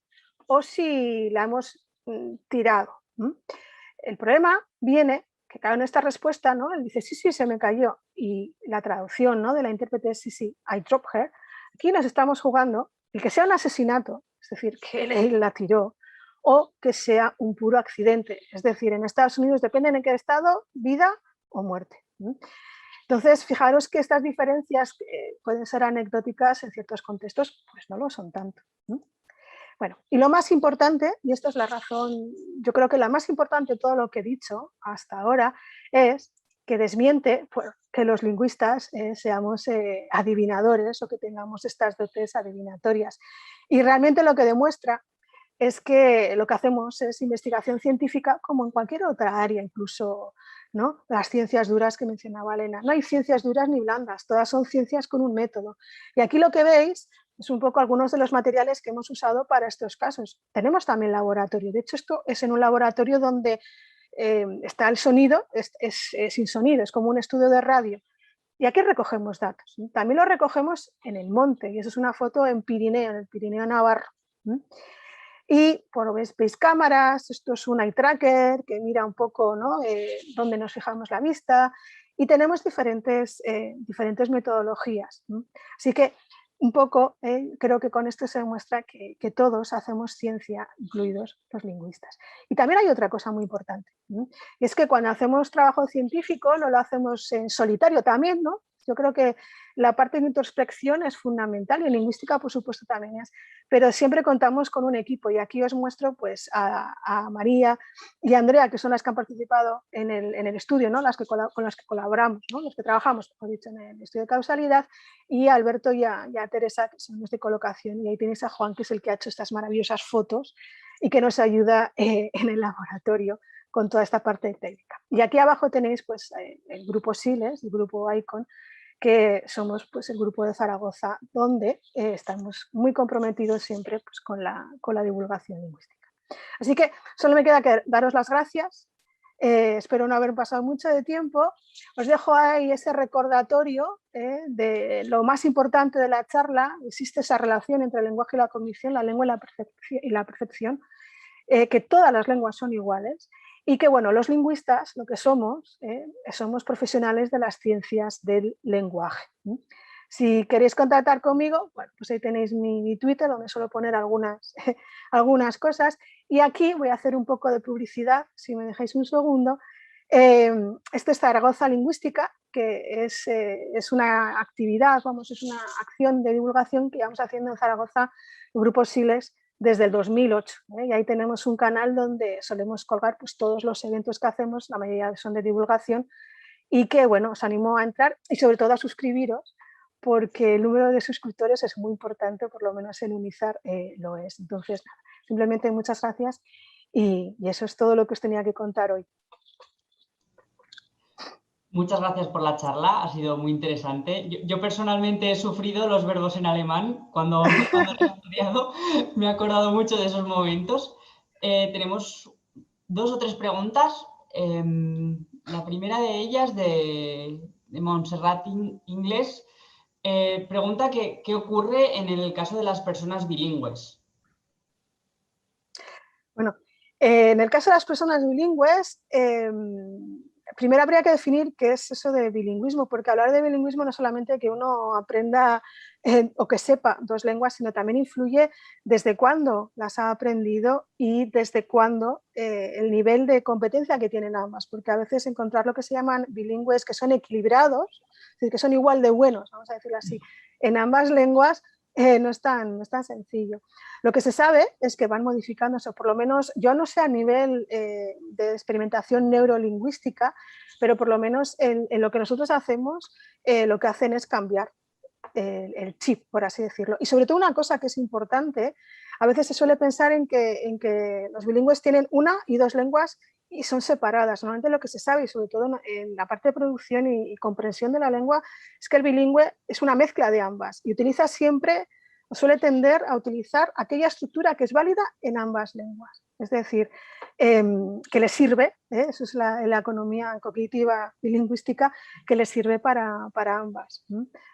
o si la hemos tirado. El problema viene que, claro, en esta respuesta, ¿no?, él dice, sí, se me cayó, y la traducción, ¿no?, de la intérprete es sí, I dropped her. Aquí nos estamos jugando el que sea un asesinato, es decir, que él la tiró, o que sea un puro accidente. Es decir, en Estados Unidos depende en qué estado, vida o muerte. Entonces, fijaros que estas diferencias pueden ser anecdóticas en ciertos contextos, pues no lo son tanto. Bueno, y lo más importante, y esta es la razón, yo creo que la más importante de todo lo que he dicho hasta ahora, es que desmiente que los lingüistas seamos adivinadores o que tengamos estas dotes adivinatorias. Y realmente lo que demuestra es que lo que hacemos es investigación científica como en cualquier otra área, incluso, ¿no?, las ciencias duras que mencionaba Elena. No hay ciencias duras ni blandas, todas son ciencias con un método. Y aquí lo que veis es un poco algunos de los materiales que hemos usado para estos casos. Tenemos también laboratorio, de hecho esto es en un laboratorio donde está el sonido, es sin sonido, es como un estudio de radio. Y aquí recogemos datos. También lo recogemos en el monte, y eso es una foto en Pirineo, en el Pirineo Navarro. Y bueno, veis cámaras, esto es un eye tracker que mira un poco, ¿no?, dónde nos fijamos la vista, y tenemos diferentes metodologías. Así que un poco creo que con esto se demuestra que todos hacemos ciencia, incluidos los lingüistas. Y también hay otra cosa muy importante, y es que cuando hacemos trabajo científico no lo hacemos en solitario también, ¿no? Yo creo que la parte de introspección es fundamental y en lingüística, por supuesto, también es, pero siempre contamos con un equipo y aquí os muestro pues, a María y a Andrea, que son las que han participado en el estudio, ¿no?, con las que colaboramos, ¿no?, los que trabajamos, como he dicho, en el estudio de causalidad, y a Alberto y a Teresa, que son los de colocación, y ahí tenéis a Juan, que es el que ha hecho estas maravillosas fotos y que nos ayuda en el laboratorio con toda esta parte técnica. Y aquí abajo tenéis pues, el grupo SILES, el grupo ICON, que somos pues, el grupo de Zaragoza, donde estamos muy comprometidos siempre pues, con la divulgación lingüística. Así que solo me queda que daros las gracias. Espero no haber pasado mucho de tiempo. Os dejo ahí ese recordatorio de lo más importante de la charla. Existe esa relación entre el lenguaje y la cognición, la lengua y la percepción, que todas las lenguas son iguales. Y que, bueno, los lingüistas, lo que somos profesionales de las ciencias del lenguaje. Si queréis contactar conmigo, bueno, pues ahí tenéis mi Twitter, donde suelo poner algunas cosas. Y aquí voy a hacer un poco de publicidad, si me dejáis un segundo. Este es Zaragoza Lingüística, que es una actividad, es una acción de divulgación que llevamos haciendo en Zaragoza, el grupo SILES, desde el 2008, y ahí tenemos un canal donde solemos colgar pues, todos los eventos que hacemos, la mayoría son de divulgación, y que bueno, os animo a entrar y sobre todo a suscribiros, porque el número de suscriptores es muy importante, por lo menos en UNIZAR lo es. Entonces, nada, simplemente muchas gracias y eso es todo lo que os tenía que contar hoy.
Muchas gracias por la charla, ha sido muy interesante. Yo personalmente he sufrido los verbos en alemán cuando he estudiado, me he acordado mucho de esos momentos. Tenemos 2 o 3 preguntas. La primera de ellas de Montserrat Inglés pregunta qué ocurre en el caso de las personas bilingües.
Bueno, en el caso de las personas bilingües, primero habría que definir qué es eso de bilingüismo, porque hablar de bilingüismo no solamente que uno aprenda o que sepa 2 lenguas, sino también influye desde cuándo las ha aprendido y desde cuándo el nivel de competencia que tienen ambas, porque a veces encontrar lo que se llaman bilingües que son equilibrados, es decir, que son igual de buenos, vamos a decirlo así, en ambas lenguas, no es tan sencillo. Lo que se sabe es que van modificándose, o por lo menos, yo no sé a nivel de experimentación neurolingüística, pero por lo menos en lo que nosotros hacemos, lo que hacen es cambiar el chip, por así decirlo. Y sobre todo una cosa que es importante, a veces se suele pensar en que los bilingües tienen 1 y 2 lenguas y son separadas. Normalmente lo que se sabe, y sobre todo en la parte de producción y comprensión de la lengua, es que el bilingüe es una mezcla de ambas y utiliza siempre, o suele tender a utilizar aquella estructura que es válida en ambas lenguas. Es decir, que le sirve, eso es la economía cognitiva y lingüística, que le sirve para ambas.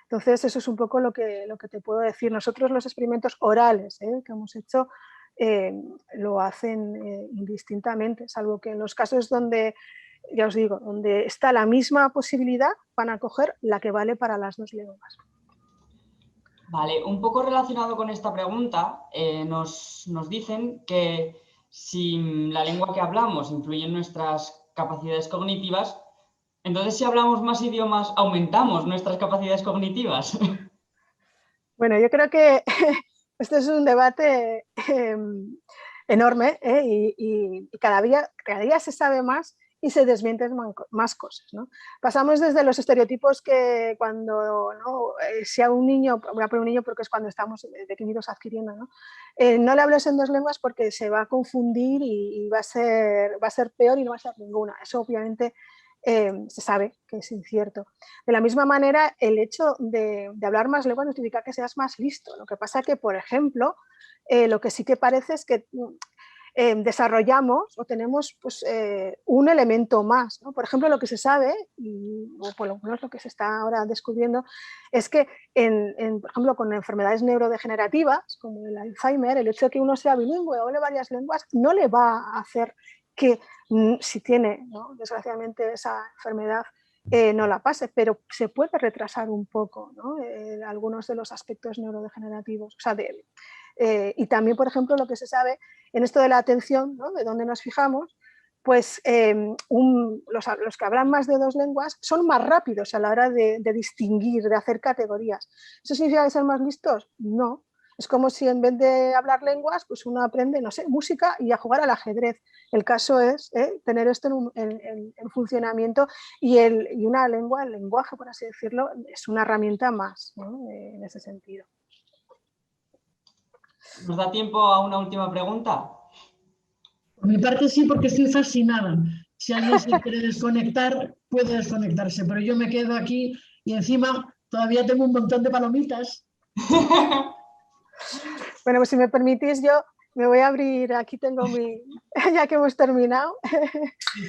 Entonces, eso es un poco lo que te puedo decir. Nosotros los experimentos orales que hemos hecho lo hacen indistintamente, salvo que en los casos donde, ya os digo, donde está la misma posibilidad, van a coger la que vale para las 2 lenguas.
Vale, un poco relacionado con esta pregunta, nos dicen que si la lengua que hablamos influye en nuestras capacidades cognitivas, entonces si hablamos más idiomas, aumentamos nuestras capacidades cognitivas.
Bueno, yo creo que este es un debate enorme y cada día se sabe más y se desmienten más cosas, ¿no? Pasamos desde los estereotipos que cuando, ¿no? Si a un niño, voy a poner un niño porque es cuando estamos pequeñitos adquiriendo, ¿no? No le hables en 2 lenguas porque se va a confundir y va a ser peor y no va a ser ninguna. Eso obviamente se sabe que es incierto. De la misma manera, el hecho de hablar más lenguas no significa que seas más listo. Lo que pasa que, por ejemplo, lo que sí que parece es que desarrollamos o tenemos pues, un elemento más, ¿no? Por ejemplo, lo que se sabe, o por lo menos lo que se está ahora descubriendo, es que, por ejemplo, con enfermedades neurodegenerativas, como el Alzheimer, el hecho de que uno sea bilingüe o hable varias lenguas no le va a hacer que, si tiene, ¿no?, desgraciadamente esa enfermedad, no la pase, pero se puede retrasar un poco, ¿no?, algunos de los aspectos neurodegenerativos. O sea, y también, por ejemplo, lo que se sabe en esto de la atención, ¿no?, de dónde nos fijamos, pues los que hablan más de 2 lenguas son más rápidos a la hora de distinguir, de hacer categorías. ¿Eso significa que ser más listos? No. Es como si en vez de hablar lenguas, pues uno aprende, no sé, música y a jugar al ajedrez. El caso es tener esto en funcionamiento y una lengua, el lenguaje, por así decirlo, es una herramienta más, ¿no?, en ese sentido.
¿Nos da tiempo a una última pregunta?
Por mi parte sí, porque estoy fascinada. Si alguien se quiere desconectar, puede desconectarse, pero yo me quedo aquí y encima todavía tengo un montón de palomitas.
Bueno, pues si me permitís, yo me voy a abrir, aquí tengo ya que hemos terminado,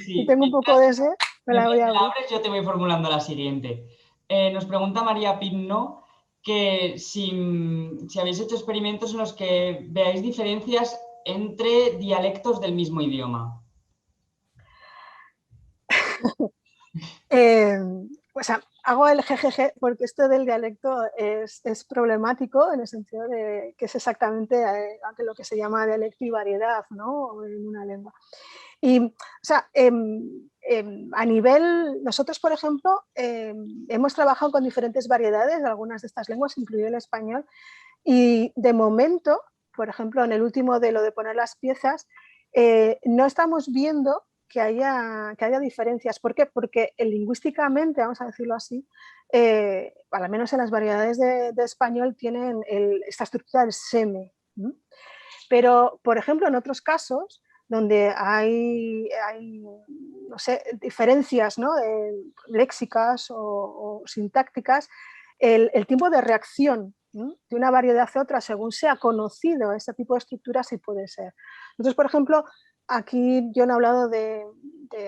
Sí.
y tengo un poco de sed, me la voy a abrir.
Yo te voy formulando la siguiente. Nos pregunta María Pino que si habéis hecho experimentos en los que veáis diferencias entre dialectos del mismo idioma.
Pues hago el jejeje porque esto del dialecto es problemático en el sentido de que es exactamente lo que se llama dialecto y variedad, ¿no?, en una lengua. Y, o sea, a nivel, nosotros, por ejemplo, hemos trabajado con diferentes variedades de algunas de estas lenguas, incluido el español, y de momento, por ejemplo, en el último de lo de poner las piezas, no estamos viendo que haya diferencias. ¿Por qué? Porque lingüísticamente, vamos a decirlo así, al menos en las variedades de español tienen esta estructura del seme. Pero, por ejemplo, en otros casos, donde hay no sé, diferencias, ¿no? Léxicas o sintácticas, el tiempo de reacción, ¿no?, de una variedad a otra, según sea conocido este tipo de estructura, sí puede ser. Entonces, por ejemplo, aquí yo no he hablado de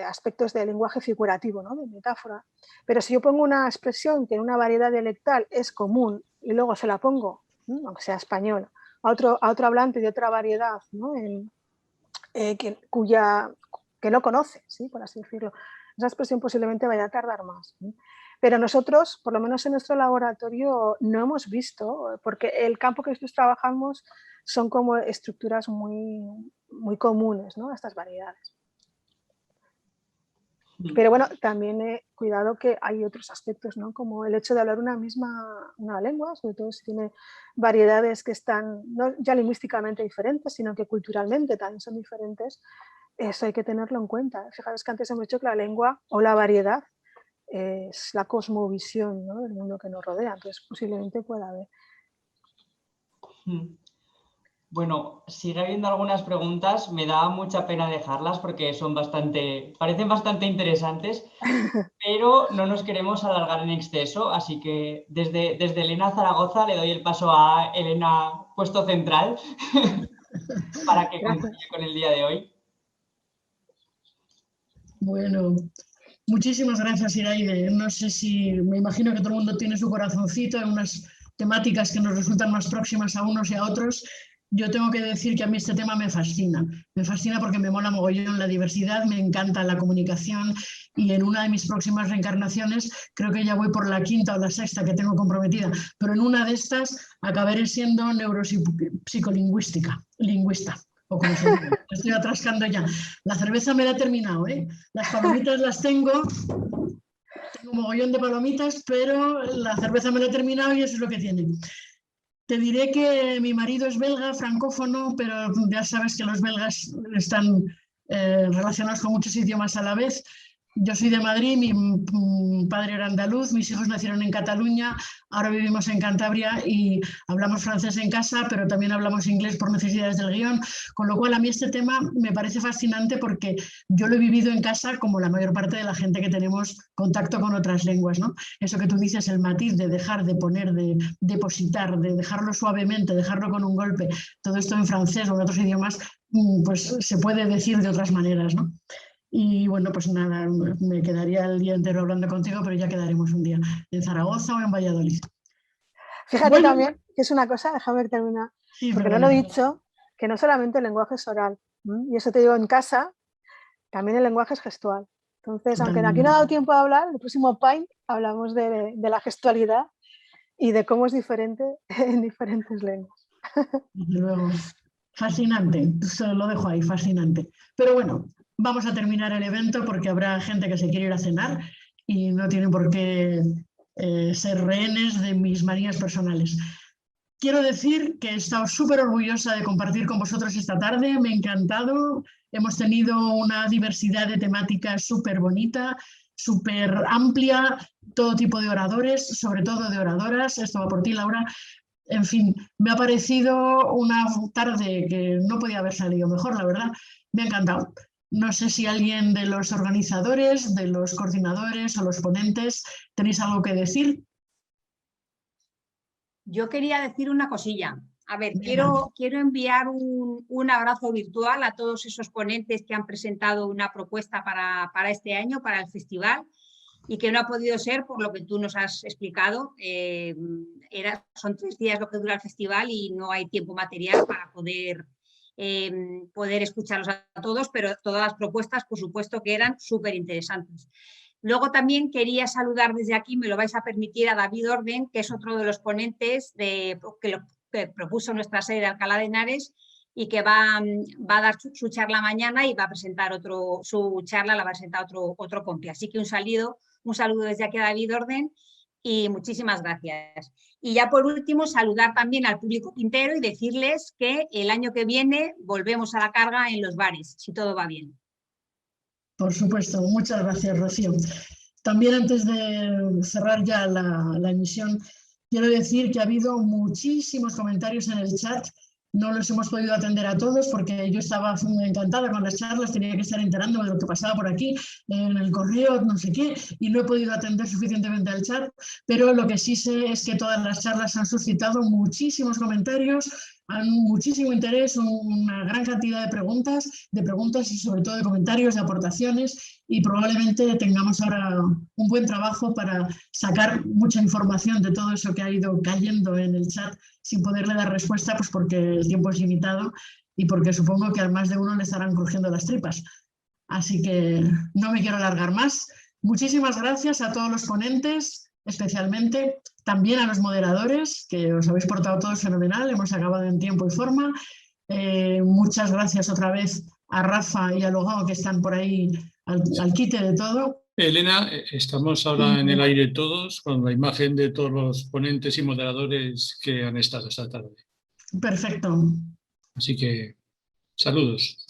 aspectos de lenguaje figurativo, ¿no?, de metáfora, pero si yo pongo una expresión que en una variedad dialectal es común y luego se la pongo, ¿no?, aunque sea español, a otro hablante de otra variedad, ¿no?, que no conoce, ¿sí?, por así decirlo, esa expresión posiblemente vaya a tardar más, ¿sí? Pero nosotros, por lo menos en nuestro laboratorio, no hemos visto, porque el campo que nosotros trabajamos son como estructuras muy, muy comunes, ¿no?, a estas variedades. Pero bueno, también cuidado que hay otros aspectos, ¿no?, como el hecho de hablar una lengua, sobre todo si tiene variedades que están no ya lingüísticamente diferentes, sino que culturalmente también son diferentes. Eso hay que tenerlo en cuenta. Fijaros que antes hemos dicho que la lengua o la variedad es la cosmovisión, ¿no?, del mundo que nos rodea, entonces posiblemente pueda haber.
Bueno, sigue habiendo algunas preguntas, me da mucha pena dejarlas porque parecen bastante interesantes, pero no nos queremos alargar en exceso, así que desde Elena Zaragoza le doy el paso a Elena, puesto central, para que concluya con el día de hoy.
Bueno, muchísimas gracias, Iraide. No sé si, me imagino que todo el mundo tiene su corazoncito en unas temáticas que nos resultan más próximas a unos y a otros. Yo tengo que decir que a mí este tema me fascina porque me mola mogollón la diversidad, me encanta la comunicación y en una de mis próximas reencarnaciones, creo que ya voy por la 5ª o la 6ª que tengo comprometida, pero en una de estas acabaré siendo neuropsicolingüista, o como se llama. Estoy atrascando ya. La cerveza me la he terminado, ¿eh? Las palomitas las tengo un mogollón de palomitas, pero la cerveza me la he terminado y eso es lo que tiene. Te diré que mi marido es belga, francófono, pero ya sabes que los belgas están relacionados con muchos idiomas a la vez. Yo soy de Madrid, mi padre era andaluz, mis hijos nacieron en Cataluña, ahora vivimos en Cantabria y hablamos francés en casa, pero también hablamos inglés por necesidades del guión, con lo cual a mí este tema me parece fascinante porque yo lo he vivido en casa como la mayor parte de la gente que tenemos contacto con otras lenguas, ¿no? Eso que tú dices, el matiz de dejar, de poner, de depositar, de dejarlo suavemente, dejarlo con un golpe, todo esto en francés o en otros idiomas, pues se puede decir de otras maneras, ¿no? Y bueno, pues nada, me quedaría el día entero hablando contigo, pero ya quedaremos un día en Zaragoza o en Valladolid.
Fíjate también que es una cosa, déjame terminar,
sí,
porque no lo he dicho, que no solamente el lenguaje es oral, y eso te digo en casa, también el lenguaje es gestual. Entonces, aunque aquí no ha dado tiempo a hablar, el próximo PAIN hablamos de la gestualidad y de cómo es diferente en diferentes lenguas.
Desde luego, fascinante, solo lo dejo ahí, fascinante. Pero bueno, vamos a terminar el evento porque habrá gente que se quiere ir a cenar y no tienen por qué ser rehenes de mis manías personales. Quiero decir que he estado súper orgullosa de compartir con vosotros esta tarde, me ha encantado, hemos tenido una diversidad de temáticas súper bonita, súper amplia, todo tipo de oradores, sobre todo de oradoras, esto va por ti, Laura. En fin, me ha parecido una tarde que no podía haber salido mejor, la verdad, me ha encantado. No sé si alguien de los organizadores, de los coordinadores o los ponentes tenéis algo que decir.
Yo quería decir una cosilla. A ver, quiero enviar un abrazo virtual a todos esos ponentes que han presentado una propuesta para este año, para el festival, y que no ha podido ser por lo que tú nos has explicado. Son 3 días lo que dura el festival y no hay tiempo material para poder escucharlos a todos, pero todas las propuestas, por supuesto, que eran súper interesantes. Luego también quería saludar desde aquí, me lo vais a permitir, a David Orden, que es otro de los ponentes que propuso nuestra sede de Alcalá de Henares y que va a dar su charla mañana y va a presentar su charla, la va a presentar otro compi. Así que un saludo desde aquí a David Orden y muchísimas gracias. Y ya por último, saludar también al público pintero y decirles que el año que viene volvemos a la carga en los bares, si todo va bien.
Por supuesto, muchas gracias, Rocío. También antes de cerrar ya la emisión, quiero decir que ha habido muchísimos comentarios en el chat No los hemos podido atender a todos porque yo estaba encantada con las charlas, tenía que estar enterándome de lo que pasaba por aquí, en el correo, no sé qué, y no he podido atender suficientemente al chat, pero lo que sí sé es que todas las charlas han suscitado muchísimos comentarios, muchísimo interés, una gran cantidad de preguntas y sobre todo de comentarios, de aportaciones, y probablemente tengamos ahora un buen trabajo para sacar mucha información de todo eso que ha ido cayendo en el chat sin poderle dar respuesta, pues porque el tiempo es limitado y porque supongo que a más de uno le estarán crujiendo las tripas. Así que no me quiero alargar más. Muchísimas gracias a todos los ponentes, especialmente también a los moderadores, que os habéis portado todos fenomenal, hemos acabado en tiempo y forma. Muchas gracias otra vez a Rafa y a Logao, que están por ahí al quite de todo.
Elena, estamos ahora en el aire todos con la imagen de todos los ponentes y moderadores que han estado esta tarde.
Perfecto.
Así que, saludos.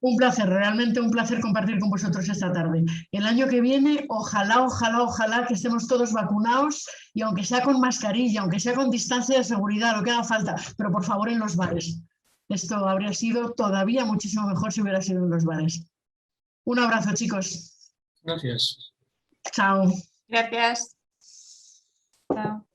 Un placer, realmente un placer compartir con vosotros esta tarde. El año que viene, ojalá, ojalá, ojalá que estemos todos vacunados y aunque sea con mascarilla, aunque sea con distancia de seguridad, lo que haga falta, pero por favor en los bares. Esto habría sido todavía muchísimo mejor si hubiera sido en los bares. Un abrazo, chicos.
Gracias.
Chao.
Gracias. Chao.